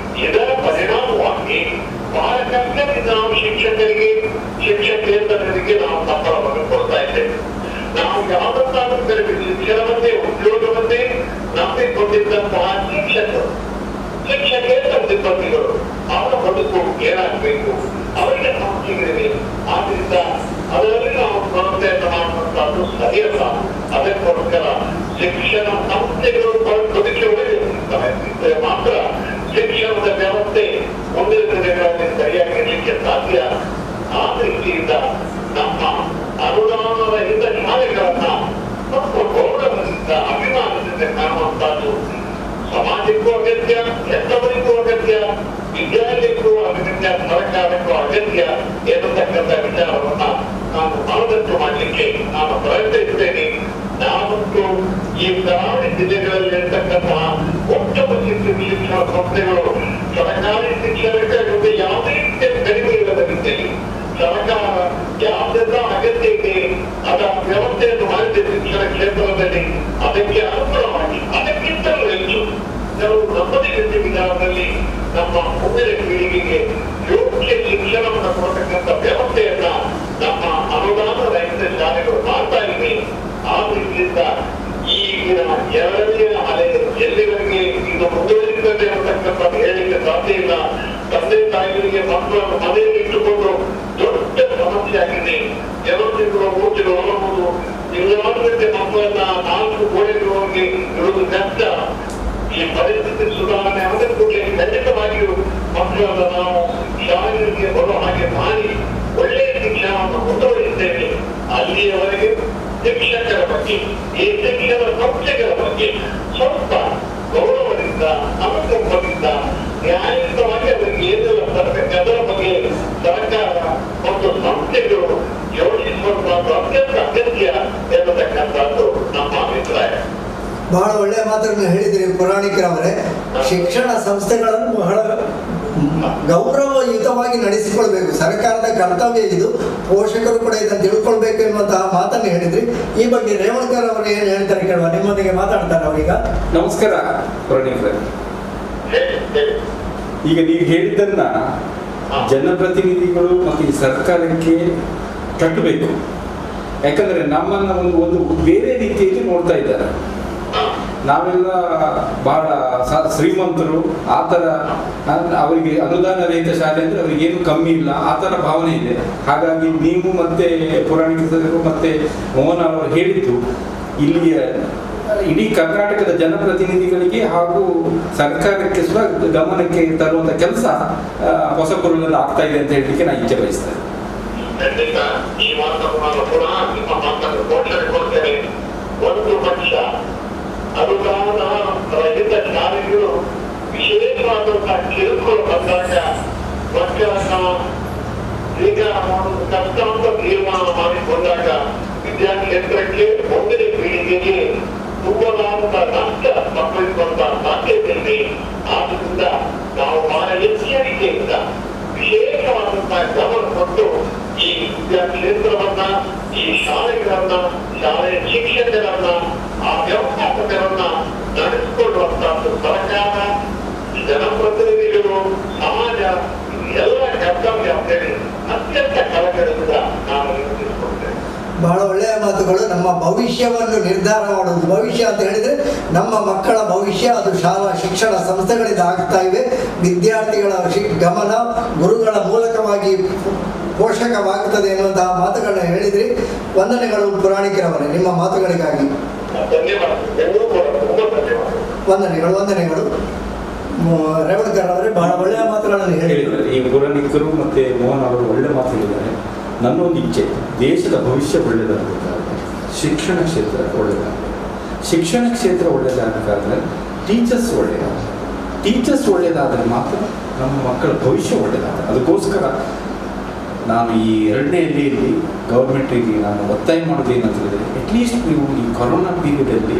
ಇದರ ಪರಿಣಾಮವಾಗಿ ಬಹಳ ಕಷ್ಟದಿಂದ ನಾವು ಶಿಕ್ಷಕೇತರರಿಗೆ ನಾವು ಸಂಬಳವನ್ನು ಕೊಡ್ತಾ ಇದ್ದೇವೆ. ನಾವು ಯಾವುದನ್ನಾದ್ರೂ ಶಿಕ್ಷಣವನ್ನೇ, ಉದ್ಯೋಗವನ್ನೇ ನಂಬಿಕೊಂಡಿದ್ದಂತಹ ಶಿಕ್ಷಕೇತರ ಸಿಬ್ಬಂದಿಗಳು ಅವರ ಬದುಕು ಏನಾಗಬೇಕು, ಅವರಿಗೆ ಸಮಸ್ಯೆಗಳಿವೆ. ಆದ್ರಿಂದ ಅದರಲ್ಲಿ ನಾವು ಕೊರತೆಯನ್ನು ಮಾಡುವಂತಹದ್ದು ಸರಿಯಲ್ಲ. ಅದಕ್ಕೋಸ್ಕರ ಶಿಕ್ಷಣ ಸಂಸ್ಥೆಗಳು ಬದುಕಿ ಉಳಿದಿರುತ್ತವೆ ಮಾತ್ರ ಶಿಕ್ಷಣದ ವ್ಯವಸ್ಥೆ ಮುಂದಿನ ದಿನಗಳಲ್ಲಿ ಸರಿಯಾಗಿರಲಿಕ್ಕೆ ಸಾಧ್ಯ. ಆ ದೃಷ್ಟಿಯಿಂದ ನಮ್ಮ ಅನುದಾನ ರಹಿತ ಶಾಲೆಗಳನ್ನ ಸ್ವಲ್ಪ ಗೌರವದಿಂದ, ಅಭಿಮಾನದಿಂದ ಕಾಣುವಂತಹದ್ದು ಸಮಾಜಕ್ಕೂ ಅಗತ್ಯ, ಹೆತ್ತವರಿಗೂ ಅಗತ್ಯ, ವಿದ್ಯಾಲಯಕ್ಕೂ ಅಗತ್ಯ, ಸರ್ಕಾರಕ್ಕೂ ಅಗತ್ಯ ಎನ್ನತಕ್ಕಂಥ ವಿಚಾರವನ್ನ ನಾನು ಮನದಟ್ಟು ಮಾಡಲಿಕ್ಕೆ ನಾನು ಪ್ರಯತ್ನಿಸುತ್ತೇನೆ. ನಾವಂತೂ ಈ ಕರಾವಳಿ ಜಿಲ್ಲೆಗಳಲ್ಲಿ ಇರತಕ್ಕಂತಹ ಉತ್ತಮ ಶಿಕ್ಷಣ ಸಂಸ್ಥೆಗಳು ಸರ್ಕಾರಿ ಶಿಕ್ಷಣಕ್ಕೆ ಜೊತೆ ಯಾವುದೇ ಕಡಿಮೆ ಇಲ್ಲದ ರೀತಿಯಲ್ಲಿ ಸರ್ಕಾರ ಯಾವುದೆಲ್ಲ ಅಗತ್ಯ ಇದೆ ಅದರ ವ್ಯವಸ್ಥೆಯನ್ನು ಮಾಡಿದೆ ಶಿಕ್ಷಣ ಕ್ಷೇತ್ರದಲ್ಲಿ ಅದಕ್ಕೆ ಅನುಗುಣವಾಗಿ, ಅದಕ್ಕಿಂತಲೂ ಹೆಚ್ಚು ನಾವು ನಮ್ಮದೇ ವಿಧಾನದಲ್ಲಿ ನಮ್ಮ ಮುಂದಿನ ಪೀಳಿಗೆಗೆ ಯೋಗ್ಯ ಶಿಕ್ಷಣವನ್ನು ಕೊಡತಕ್ಕಂಥ ವ್ಯವಸ್ಥೆಯನ್ನ ನಮ್ಮ ಅನುದಾನ ರಹಿತ ಶಾಲೆಗಳು ಮಾಡ್ತಾ ಇವೆ. ಆ ರೀತಿಯಿಂದ ಈಗಿನ ಎರಡನೇ ಅಲೆ ಎಲ್ಲಿವರೆಗೆ ಇದು ಮುಂದುವರಿಸುತ್ತದೆ ಅನ್ನತಕ್ಕಂಥ ಹೇಳಿಕೆ ಸಾಧ್ಯ ಇಲ್ಲ. ತಂದೆ ತಾಯಿಗಳಿಗೆ ಮಕ್ಕಳನ್ನು ಮನೆಯಲ್ಲಿ ಇಟ್ಟುಕೊಂಡು ದೊಡ್ಡ ಸಮಸ್ಯೆ ಆಗಿದೆ. 2 ತಿಂಗಳು 3 ತಿಂಗಳು ಹೊರಬಹುದು, ತಿಂಗಳಾದ್ಮೇಲೆ ಮಕ್ಕಳನ್ನ 4 ಗೋಡೆಗಳೊಳಗೆ ಇರುವುದು ಕಷ್ಟ. ಈ ಪರಿಸ್ಥಿತಿ ಸುಧಾರಣೆ ಆದ ಕೂಡಲೇ ಖಂಡಿತವಾಗಿಯೂ ಮಕ್ಕಳನ್ನ ನಾವು ಶಾಲೆಗಳಿಗೆ ಬರೋ ಹಾಗೆ ಮಾಡಿ ಒಳ್ಳೆಯ ಶಿಕ್ಷಣವನ್ನು ಮುಂದುವರಿಸುತ್ತೇವೆ. ಅಲ್ಲಿಯವರೆಗೆ ಶಿಕ್ಷಕರ ಬಗ್ಗೆ, ಈ ಶಿಕ್ಷಣ ಸಂಸ್ಥೆಗಳ ಬಗ್ಗೆ ಸ್ವಲ್ಪ ಗೌರವದಿಂದ, ಅನುಕಂಪದಿಂದ, ನ್ಯಾಯಯುತವಾಗಿ ಅವರಿಗೆ ಏನೆಲ್ಲ ತರಬೇಕು ಅದರ ಬಗ್ಗೆ ಸರ್ಕಾರ ಮತ್ತು ಸಂಸ್ಥೆಗಳು ಯೋಚಿಸುವಂತಹದ್ದು ಅತ್ಯಂತ ಅಗತ್ಯ ಎನ್ನತಕ್ಕಂಥದ್ದು ನಮ್ಮ ಅಭಿಪ್ರಾಯ. ಬಹಳ ಒಳ್ಳೆಯ ಮಾತನ್ನು ಹೇಳಿದಿರಿ ಪುರಾಣಿಕರವರೇ. ಶಿಕ್ಷಣ ಸಂಸ್ಥೆಗಳನ್ನು ಬಹಳ ಗೌರವಯುತವಾಗಿ ನಡೆಸಿಕೊಳ್ಬೇಕು, ಸರ್ಕಾರದ ಕರ್ತವ್ಯ ಇದು. ಪೋಷಕರು ಕೂಡ ಇದನ್ನು ತಿಳ್ಕೊಳ್ಬೇಕು ಎನ್ನುವಂತಹ ಮಾತನ್ನು ಹೇಳಿದ್ರಿ. ಈ ಬಗ್ಗೆ ರೇವಣ್ಕರ್ ಅವರು ಏನು ಹೇಳ್ತಾರೆ ಕೇಳುವ, ನಿಮ್ಮೊಂದಿಗೆ ಮಾತಾಡ್ತಾರೆ ಅವರೀಗ. ನಮಸ್ಕಾರ ಪುರಾಣಿಕರೇ. ಈಗ ನೀವು ಹೇಳಿದ್ದನ್ನ ಜನಪ್ರತಿನಿಧಿಗಳು ಮತ್ತು ಈ ಸರ್ಕಾರಕ್ಕೆ ಕಟ್ಟಬೇಕು. ಯಾಕಂದ್ರೆ ನಮ್ಮನ್ನ ಒಂದು ಬೇರೆ ರೀತಿಯಲ್ಲಿ ನೋಡ್ತಾ ಇದ್ದಾರೆ. ನಾವೆಲ್ಲ ಬಹಳ ಶ್ರೀಮಂತರು, ಆ ಥರ ಅವರಿಗೆ ಅನುದಾನ ರಹಿತ ಶಾಲೆ ಅಂದರೆ ಅವರಿಗೇನು ಕಮ್ಮಿ ಇಲ್ಲ, ಆ ಥರ ಭಾವನೆ ಇದೆ. ಹಾಗಾಗಿ ನೀವು ಮತ್ತೆ ಪುರಾಣಿಕರು ಮತ್ತೆ ಮೋಹನ್ ಅವರು ಹೇಳಿದ್ದು ಇಲ್ಲಿಯ ಇಡೀ ಕರ್ನಾಟಕದ ಜನಪ್ರತಿನಿಧಿಗಳಿಗೆ ಹಾಗೂ ಸರ್ಕಾರಕ್ಕೆ ಸಹ ಗಮನಕ್ಕೆ ತರುವಂಥ ಕೆಲಸ ಹೊಸ ಕುರುಗಳಲ್ಲಿ ಆಗ್ತಾ ಇದೆ ಅಂತ ಹೇಳಲಿಕ್ಕೆ ನಾನು ಇಚ್ಛೆ ಬಯಸ್ತೇನೆ. ಈ ಮಾತನ್ನು ಪುನಃ ನಿಮ್ಮ ಮಾತನ್ನು ಘೋಷಣೆ ಕೊಡ್ತೇನೆ. ಒಂದು ಪಕ್ಷ ಅನುದಾನ ರಹಿತ ಶಾಲೆಗಳು ವಿಶೇಷವಾದಂತಹ ಕಿರುಕುಳ ಬಂದಾಗ ಮಕ್ಕಳನ್ನ ಈಗ ಕಷ್ಟ ಅಂತ ತೀರ್ಮಾನ ಮಾಡಿಕೊಂಡಾಗ ವಿದ್ಯಾಕ್ಷೇತ್ರಕ್ಕೆ ಮುಂದಿನ ಪೀಳಿಗೆಗೆ ತುಂಬಲಾದ ನಷ್ಟ ಸಂಭವಿಸುವಂತಹ ಸಾಧ್ಯತೆ ಇದೆ. ಆದ್ರಿಂದ ನಾವು ಬಹಳ ಎಚ್ಚರಿಕೆಯಿಂದ ವಿಶೇಷವಾದಂತಹ ಗಮನ ಕೊಟ್ಟು ಈ ವಿದ್ಯಾಕ್ಷೇತ್ರವನ್ನ, ಈ ಶಾಲೆಗಳನ್ನ, ಶಾಲೆಯ ಶಿಕ್ಷಕರನ್ನ, ಆ ವ್ಯವಸ್ಥಾಪಕರನ್ನ ನಡೆಸಿಕೊಳ್ಳುವಂತಹದ್ದು ಸರ್ಕಾರ, ಜನಪ್ರತಿನಿಧಿಗಳು, ಸಮಾಜ ಎಲ್ಲ ಕರ್ತವ್ಯ ಅಂತೇಳಿ ಅತ್ಯಂತ ಕಳಕಳಿಯಿಂದ ನಾವು ನಿರ್ವಹಿಸಿಕೊಳ್ತೇವೆ. ಬಹಳ ಒಳ್ಳೆಯ ಮಾತುಗಳು. ನಮ್ಮ ಭವಿಷ್ಯವನ್ನು ನಿರ್ಧಾರ ಮಾಡುವುದು, ಭವಿಷ್ಯ ಅಂತ ಹೇಳಿದರೆ ನಮ್ಮ ಮಕ್ಕಳ ಭವಿಷ್ಯ, ಅದು ಶಾಲಾ ಶಿಕ್ಷಣ ಸಂಸ್ಥೆಗಳಿಂದ ಆಗ್ತಾ ಇವೆ. ವಿದ್ಯಾರ್ಥಿಗಳ ಗಮನ ಗುರುಗಳ ಮೂಲಕವಾಗಿ ಪೋಷಕವಾಗುತ್ತದೆ ಎನ್ನುವಂತಹ ಮಾತುಗಳನ್ನ ಹೇಳಿದ್ರಿ. ವಂದನೆಗಳು ಪುರಾಣಿಕರವರೇ ನಿಮ್ಮ ಮಾತುಗಳಿಗಾಗಿ. ಧನ್ಯವಾದ. ವಂದನೆಗಳು. ರೇವಣ್ಕರ್ ಅವರೇ ಬಹಳ ಒಳ್ಳೆಯ ಮಾತುಗಳನ್ನು ಹೇಳಿದ್ದಾರೆ. ಈ ಪುರಾಣಿಕರು ಮತ್ತು ಮೋಹನ್ ಅವರು ಒಳ್ಳೆ ಮಾತು ಹೇಳಿದ್ದಾರೆ. ನನ್ನೊಂದು ಇಚ್ಛೆ, ದೇಶದ ಭವಿಷ್ಯ ಒಳ್ಳೆಯದಾಗಬೇಕಾದ್ರೆ ಶಿಕ್ಷಣ ಕ್ಷೇತ್ರ ಒಳ್ಳೆಯದಾಗಬೇಕು. ಶಿಕ್ಷಣ ಕ್ಷೇತ್ರ ಒಳ್ಳೆಯದಾಗಬೇಕಾದ್ರೆ ಟೀಚರ್ಸ್ ಒಳ್ಳೆಯದಾದರೆ ಮಾತ್ರ ನಮ್ಮ ಮಕ್ಕಳ ಭವಿಷ್ಯ ಒಳ್ಳೆಯದಾಗುತ್ತೆ. ಅದಕ್ಕೋಸ್ಕರ ನಾನು ಈ 2ನೇ ಅಲ್ಲಿಯಲ್ಲಿ ಗೌರ್ಮೆಂಟಿಗೆ ನಾನು ಒತ್ತಾಯ ಮಾಡೋದು ಏನಂತ ಹೇಳಿದರೆ, ಅಟ್ಲೀಸ್ಟ್ ನೀವು ಈ ಕೊರೋನಾ ಪೀರಿಯಡಲ್ಲಿ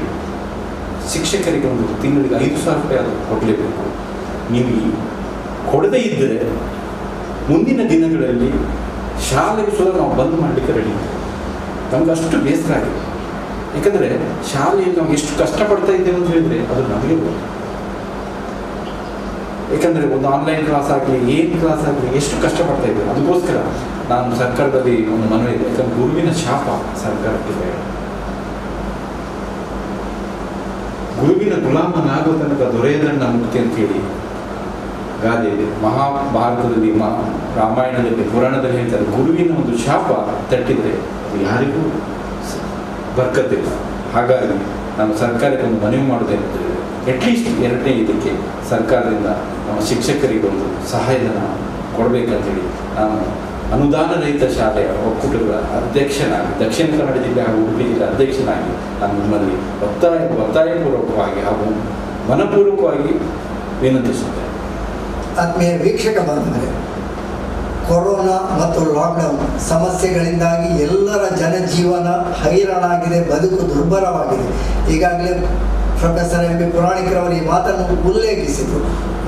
ಶಿಕ್ಷಕರಿಗೆ ಒಂದು ತಿಂಗಳಿಗೆ 5,000 ರೂಪಾಯಿ ಅದು ಕೊಡಲೇಬೇಕು. ನೀವು ಕೊಡದೇ ಇದ್ದರೆ ಮುಂದಿನ ದಿನಗಳಲ್ಲಿ ಶಾಲೆಗೆ ಸುದ ನಾವು ಬಂದ್ ಮಾಡಲಿಕ್ಕೆ ರೆಡಿ. ನಮ್ಗೆ ಅಷ್ಟು ಬೇಸರ ಆಗಿದೆ. ಯಾಕಂದರೆ ಶಾಲೆಯಲ್ಲಿ ನಾವು ಎಷ್ಟು ಕಷ್ಟಪಡ್ತಾ ಇದ್ದೇವೆ ಅಂತ ಹೇಳಿದರೆ ಅದು ನಮಗೆ ಗೊತ್ತು. ಯಾಕಂದರೆ ಒಂದು ಆನ್ಲೈನ್ ಕ್ಲಾಸ್ ಆಗಲಿ, ಏನು ಕ್ಲಾಸ್ ಆಗಲಿ, ಎಷ್ಟು ಕಷ್ಟಪಡ್ತಾ ಇದ್ದೇವೆ. ಅದಕ್ಕೋಸ್ಕರ ನಾನು ಸರ್ಕಾರದಲ್ಲಿ ಒಂದು ಮನವಿ ಇದೆ. ಯಾಕಂದರೆ ಗುರುವಿನ ಶಾಪ ಸರ್ಕಾರಕ್ಕೆ ಬೇಡ. ಗುರುವಿನ ಗುಲಾಮನಾಗೋ ತನಕ ದೊರೆಯದಣ್ಣ ಮುಕ್ತಿ ಅಂತೇಳಿ ಗಾದೆ ಇದೆ. ಮಹಾಭಾರತದಲ್ಲಿ, ರಾಮಾಯಣದಲ್ಲಿ, ಪುರಾಣದಲ್ಲಿ ಹೇಳ್ತಾರೆ, ಗುರುವಿನ ಒಂದು ಶಾಪ ತಟ್ಟಿದರೆ ಅದು ಯಾರಿಗೂ ಬರ್ಕತ್ತಿಲ್ಲ. ಹಾಗಾಗಿ ನಾನು ಸರ್ಕಾರಕ್ಕೆ ಒಂದು ಮನವಿ ಮಾಡೋದೇನಂದರೆ, ಅಟ್ಲೀಸ್ಟ್ 2ನೇ ಇದಕ್ಕೆ ಸರ್ಕಾರದಿಂದ ನಮ್ಮ ಶಿಕ್ಷಕರಿಗೊಂದು ಸಹಾಯಧನ ಕೊಡಬೇಕಂತೇಳಿ ನಾನು ಅನುದಾನ ರಹಿತ ಶಾಲೆಯ ಒಕ್ಕೂಟಗಳ ಅಧ್ಯಕ್ಷನಾಗಿ, ದಕ್ಷಿಣ ಕನ್ನಡ ಜಿಲ್ಲೆ ಹಾಗೂ ಉಡುಪಿ ಜಿಲ್ಲೆ ಅಧ್ಯಕ್ಷನಾಗಿ ನಾನು ನಿಮ್ಮಲ್ಲಿ ಒತ್ತಾಯಪೂರ್ವಕವಾಗಿ ಹಾಗೂ ಮನಪೂರ್ವಕವಾಗಿ ವಿನಂತಿಸುತ್ತೇನೆ. ಆತ್ಮೀಯ ವೀಕ್ಷಕ ಬಂಧುಗಳೇ, ಕೊರೋನಾ ಮತ್ತು ಲಾಕ್ಡೌನ್ ಸಮಸ್ಯೆಗಳಿಂದಾಗಿ ಎಲ್ಲರ ಜನಜೀವನ ಹೈರಾಣಾಗಿದೆ, ಬದುಕು ದುರ್ಬಲವಾಗಿದೆ. ಈಗಾಗಲೇ ಪ್ರೊಫೆಸರ್ ಎಂ ಬಿ ಪುರಾಣಿಕರವರು ಈ ಮಾತನ್ನು ಉಲ್ಲೇಖಿಸಿದರು.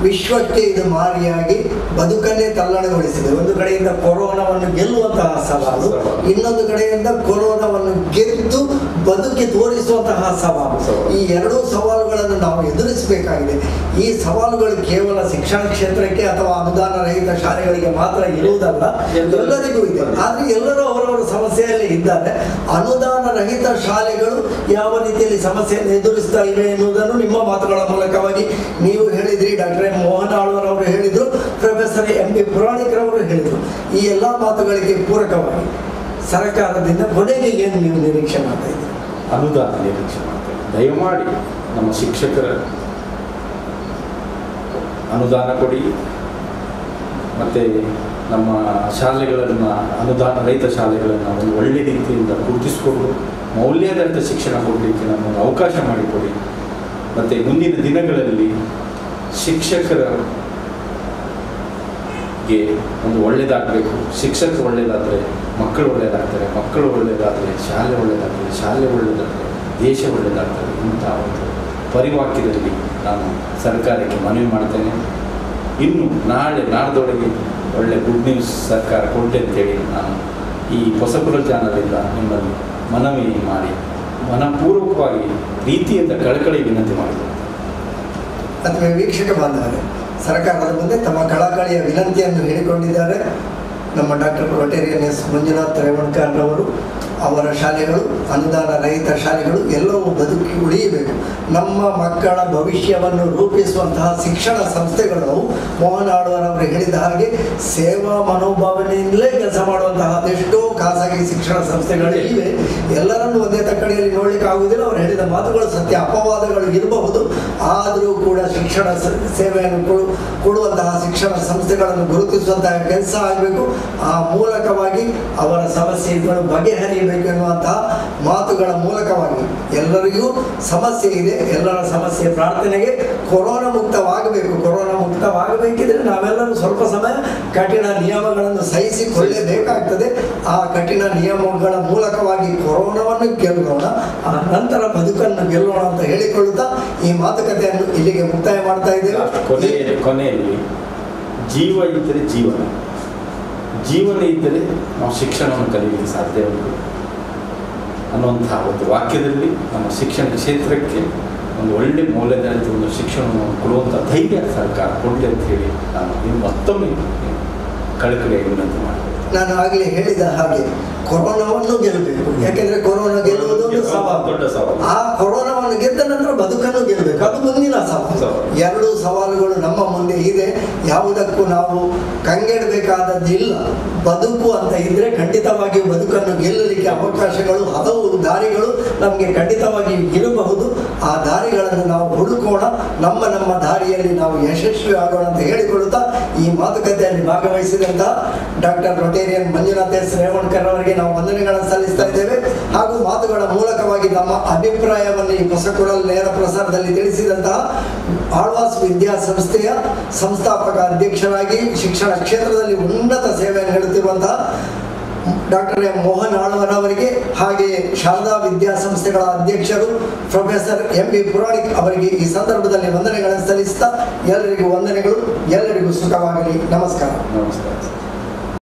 ವಿಶ್ವಕ್ಕೆ ಇದು ಮಾರಿಯಾಗಿ ಬದುಕನ್ನೇ ತಲ್ಲಣಗೊಳಿಸಿದೆ. ಒಂದು ಕಡೆಯಿಂದ ಕೊರೋನಾವನ್ನು ಗೆಲ್ಲುವಂತಹ ಸವಾಲು, ಇನ್ನೊಂದು ಕಡೆಯಿಂದ ಕೊರೋನಾವನ್ನು ಗೆದ್ದು ಬದುಕಿ ತೋರಿಸುವಂತಹ ಸವಾಲು. ಈ ಎರಡೂ ಸವಾಲುಗಳನ್ನು ನಾವು ಎದುರಿಸಬೇಕಾಗಿದೆ. ಈ ಸವಾಲುಗಳು ಕೇವಲ ಶಿಕ್ಷಣ ಕ್ಷೇತ್ರಕ್ಕೆ ಅಥವಾ ಅನುದಾನ ರಹಿತ ಶಾಲೆಗಳಿಗೆ ಮಾತ್ರ ಇರುವುದಲ್ಲ, ಎಲ್ಲರಿಗೂ ಇದೆ. ಆದರೆ ಎಲ್ಲರೂ ಅವರವರ ಸಮಸ್ಯೆಯಲ್ಲಿ ಇದ್ದಾರೆ. ಅನುದಾನ ರಹಿತ ಶಾಲೆಗಳು ಯಾವ ರೀತಿಯಲ್ಲಿ ಸಮಸ್ಯೆಯನ್ನು ಎದುರಿಸ್ತಾ ಇವೆ ಎನ್ನುವುದನ್ನು ನಿಮ್ಮ ಮಾತುಗಳ ಮೂಲಕವಾಗಿ ನೀವು ಹೇಳಿದ್ರಿ. ಡಾಕ್ಟರ್ ಮೋಹನ್ ಆಳ್ವರ್ ಹೇಳಿದರು, ಪ್ರೊಫೆಸರ್ ಎಂ ಬಿ ಪುರಾಣಿಕರವರು ಹೇಳಿದರು. ಈ ಎಲ್ಲ ಮಾತುಗಳಿಗೆ ಪೂರಕವಾಗಿ ಸರ್ಕಾರದಿಂದ ಕೊನೆಗೆ ಏನು ನೀವು ನಿರೀಕ್ಷೆ ಮಾಡ್ತಾ ಇದ್ದೀರಿ? ಅನುದಾನ ನಿರೀಕ್ಷೆ ಮಾಡ್ತೇವೆ. ದಯಮಾಡಿ ನಮ್ಮ ಶಿಕ್ಷಕರ ಅನುದಾನ ಕೊಡಿ. ಮತ್ತು ನಮ್ಮ ಶಾಲೆಗಳನ್ನು, ಅನುದಾನ ರಹಿತ ಶಾಲೆಗಳನ್ನು ಒಂದು ಒಳ್ಳೆಯ ರೀತಿಯಿಂದ ಗುರುತಿಸಿಕೊಂಡು ಮೌಲ್ಯಾಧಾರಿತ ಶಿಕ್ಷಣ ಕೊಡಲಿಕ್ಕೆ ನಮಗೆ ಅವಕಾಶ ಮಾಡಿಕೊಡಿ. ಮತ್ತು ಮುಂದಿನ ದಿನಗಳಲ್ಲಿ ಶಿಕ್ಷಕರಿಗೆ ಒಂದು ಒಳ್ಳೆಯದಾಗಬೇಕು. ಶಿಕ್ಷಕರು ಒಳ್ಳೆಯದಾದರೆ ಮಕ್ಕಳು ಒಳ್ಳೆಯದಾಗ್ತಾರೆ, ಮಕ್ಕಳು ಒಳ್ಳೆಯದಾದರೆ ಶಾಲೆ ಒಳ್ಳೆಯದಾಗ್ತದೆ, ಶಾಲೆ ಒಳ್ಳೆಯದಾದರೆ ದೇಶ ಒಳ್ಳೆಯದಾಗ್ತದೆ. ಇಂಥ ಒಂದು ಪರಿವಾಕ್ಯದಲ್ಲಿ ನಾನು ಸರ್ಕಾರಕ್ಕೆ ಮನವಿ ಮಾಡ್ತೇನೆ. ಇನ್ನು ನಾಡ್ದೊಳಗೆ ಒಳ್ಳೆ ಗುಡ್ ನ್ಯೂಸ್ ಸರ್ಕಾರ ಕೊಟ್ಟೆ ಅಂತೇಳಿ ನಾನು ಈ ಹೊಸಪುರ ಚಾನಲಿಂದ ನಿಮ್ಮಲ್ಲಿ ಮನವಿ ಮಾಡಿ ಮನಪೂರ್ವಕವಾಗಿ ರೀತಿಯಿಂದ ಕಳಕಳಿ ವಿನಂತಿ ಮಾಡಿದೆ. ಅಥವಾ ವೀಕ್ಷಕ ಬಾಂಧವರೇ, ಸರ್ಕಾರದ ಮುಂದೆ ತಮ್ಮ ಕಳಕಳಿಯ ವಿನಂತಿಯನ್ನು ಹೇಳಿಕೊಂಡಿದ್ದಾರೆ ನಮ್ಮ ಡಾಕ್ಟರ್ ರೊಟೇರಿಯನ್ ಎಸ್ ಮಂಜುನಾಥ್ ರೇವಣ್ಕರ್ರವರು. ಅವರ ಶಾಲೆಗಳು, ಅನುದಾನ ರಹಿತ ಶಾಲೆಗಳು ಎಲ್ಲವೂ ಬದುಕಿ ಉಳಿಯಬೇಕು. ನಮ್ಮ ಮಕ್ಕಳ ಭವಿಷ್ಯವನ್ನು ರೂಪಿಸುವಂತಹ ಶಿಕ್ಷಣ ಸಂಸ್ಥೆಗಳು ಮೋಹನ್ ಆಳ್ವರ್ ಅವರು ಹೇಳಿದ ಹಾಗೆ ಸೇವಾ ಮನೋಭಾವನೆಯಿಂದಲೇ ಕೆಲಸ ಮಾಡುವಂತಹ ಅದೆಷ್ಟೋ ಖಾಸಗಿ ಶಿಕ್ಷಣ ಸಂಸ್ಥೆಗಳು ಇವೆ. ಎಲ್ಲರನ್ನೂ ಒಂದೇ ತಕ್ಕಡಿಯಲ್ಲಿ ನೋಡಲಿಕ್ಕೆ ಆಗುವುದಿಲ್ಲ. ಅವರು ಹೇಳಿದ ಮಾತುಗಳು ಸತ್ಯ, ಅಪವಾದಗಳು ಇರಬಹುದು. ಆದರೂ ಕೂಡ ಶಿಕ್ಷಣ ಸೇವೆಯನ್ನು ಕೊಡುವಂತಹ ಶಿಕ್ಷಣ ಸಂಸ್ಥೆಗಳನ್ನು ಗುರುತಿಸುವಂತಹ ಕೆಲಸ ಆಗಬೇಕು. ಆ ಮೂಲಕವಾಗಿ ಅವರ ಸಮಸ್ಯೆಗಳು ಬಗೆಹರಿಯಬೇಕು ಎನ್ನುವಂತಹ ಮಾತುಗಳ ಮೂಲಕವಾಗಿ ಎಲ್ಲರಿಗೂ ಸಮಸ್ಯೆ ಇದೆ. ಎಲ್ಲರ ಸಮಸ್ಯೆ ಪ್ರಾರ್ಥನೆಗೆ ಕೊರೋನಾ ಮುಕ್ತವಾಗಬೇಕು. ಕೊರೋನಾ ಮುಕ್ತವಾಗಬೇಕಿದ್ರೆ ನಾವೆಲ್ಲರೂ ಸ್ವಲ್ಪ ಸಮಯ ಕಠಿಣ ನಿಯಮಗಳನ್ನು ಸಹಿಸಿಕೊಳ್ಳಲೇಬೇಕಾಗ್ತದೆ. ಆ ಕಠಿಣ ನಿಯಮಗಳ ಮೂಲಕವಾಗಿ ಕೊರೋನಾವನ್ನು ಗೆಲ್ಲೋಣ, ಆ ನಂತರ ಬದುಕನ್ನು ಗೆಲ್ಲೋಣ ಅಂತ ಹೇಳಿಕೊಳ್ಳುತ್ತಾ ಈ ಮಾತುಕತೆಯನ್ನು ಇಲ್ಲಿಗೆ ಮುಕ್ತಾಯ ಮಾಡ್ತಾ ಇದ್ದೇವೆ. ಕೊನೆಯಲ್ಲಿ ಜೀವ ಇದ್ದರೆ ಜೀವನ ಇದ್ದರೆ ನಾವು ಶಿಕ್ಷಣವನ್ನು ಕಲಿಯಲಿಕ್ಕೆ ಸಾಧ್ಯ ಉಂಟು ಅನ್ನುವಂತಹ ಒಂದು ವಾಕ್ಯದಲ್ಲಿ ನಮ್ಮ ಶಿಕ್ಷಣ ಕ್ಷೇತ್ರಕ್ಕೆ ಒಂದು ಒಳ್ಳೆ ಮೌಲ್ಯಧಾರಿತ ಒಂದು ಶಿಕ್ಷಣವನ್ನು ಕೊಡುವಂಥ ಧೈರ್ಯ ಸರ್ಕಾರ ಕೊಡಲಿ ಅಂತ ಹೇಳಿ ನಾನು ಇನ್ನು ಮತ್ತೊಮ್ಮೆ ಕಳಕಳಿಯಾಗಿ ವಿನಂತಿ ಮಾಡ್ತೇನೆ. ನಾನು ಆಗಲೇ ಹೇಳಿದ ಹಾಗೆ ಕೊರೋನಾವನ್ನು ಗೆಲ್ಲಬೇಕು. ಯಾಕೆಂದ್ರೆ ಕೊರೋನಾ ಗೆಲ್ಲುವುದು ಒಂದು ಸವಾಲು. ದೊಡ್ಡ ಸವಾಲು. ಆ ಕೊರೋನಾವನ್ನು ಗೆದ್ದ ನಂತರ ಬದುಕನ್ನು ಗೆಲ್ಲಬೇಕು, ಅದು ಮುಂದಿನ ಸವಾಲು. ಎರಡು ಸವಾಲುಗಳು ನಮ್ಮ ಮುಂದೆ ಇದೆ. ಯಾವುದಕ್ಕೂ ನಾವು ಕಂಗೆಡಬೇಕಾದದ್ದಿಲ್ಲ. ಬದುಕು ಅಂತ ಇದ್ರೆ ಖಂಡಿತವಾಗಿಯೂ ಬದುಕನ್ನು ಗೆಲ್ಲಲಿಕ್ಕೆ ಅವಕಾಶಗಳು, ಹಲವು ದಾರಿಗಳು ನಮಗೆ ಖಂಡಿತವಾಗಿ ಇರಬಹುದು. ಆ ದಾರಿಗಳನ್ನು ನಾವು ಹುಡುಕೋಣ, ನಮ್ಮ ದಾರಿಯಲ್ಲಿ ನಾವು ಯಶಸ್ವಿ ಆಗೋಣ ಅಂತ ಹೇಳಿಕೊಳ್ಳುತ್ತಾ ಈ ಮಾತುಕತೆಯಲ್ಲಿ ಭಾಗವಹಿಸಿದಂತಹ doctor Rotarian Manjunath S Revankar ಅವರಿಗೆ ನಾವು ವಂದನೆಗಳನ್ನು ಸಲ್ಲಿಸ್ತಾ ಇದ್ದೇವೆ. ಹಾಗೂ ಮಾತುಗಳ ಮೂಲಕವಾಗಿ ನಮ್ಮ ಅಭಿಪ್ರಾಯವನ್ನು ಈ ಹೊಸಕುಳಲ್ ನೇರ ಪ್ರಸಾರದಲ್ಲಿ ತಿಳಿಸಿದಂತಹ ಆಳ್ವಾಸ್ ವಿದ್ಯಾಸಂಸ್ಥೆಯ ಸಂಸ್ಥಾಪಕ ಅಧ್ಯಕ್ಷರಾಗಿ ಶಿಕ್ಷಣ ಕ್ಷೇತ್ರದಲ್ಲಿ ಉನ್ನತ ಸೇವೆಯನ್ನು ನೀಡುತ್ತಿರುವಂತಹ ಡಾಕ್ಟರ್ ಎಂ ಮೋಹನ್ ಆಳ್ವರ್ ಅವರಿಗೆ, ಹಾಗೆಯೇ ಶಾರದಾ ವಿದ್ಯಾಸಂಸ್ಥೆಗಳ ಅಧ್ಯಕ್ಷರು ಪ್ರೊಫೆಸರ್ MB ಪುರಾಣಿಕ್ ಅವರಿಗೆ ಈ ಸಂದರ್ಭದಲ್ಲಿ ವಂದನೆಗಳನ್ನು ಸಲ್ಲಿಸುತ್ತಾ ಎಲ್ಲರಿಗೂ ವಂದನೆಗಳು. ಎಲ್ಲರಿಗೂ ಸುಖವಾಗಲಿ. ನಮಸ್ಕಾರ. ನಮಸ್ಕಾರ.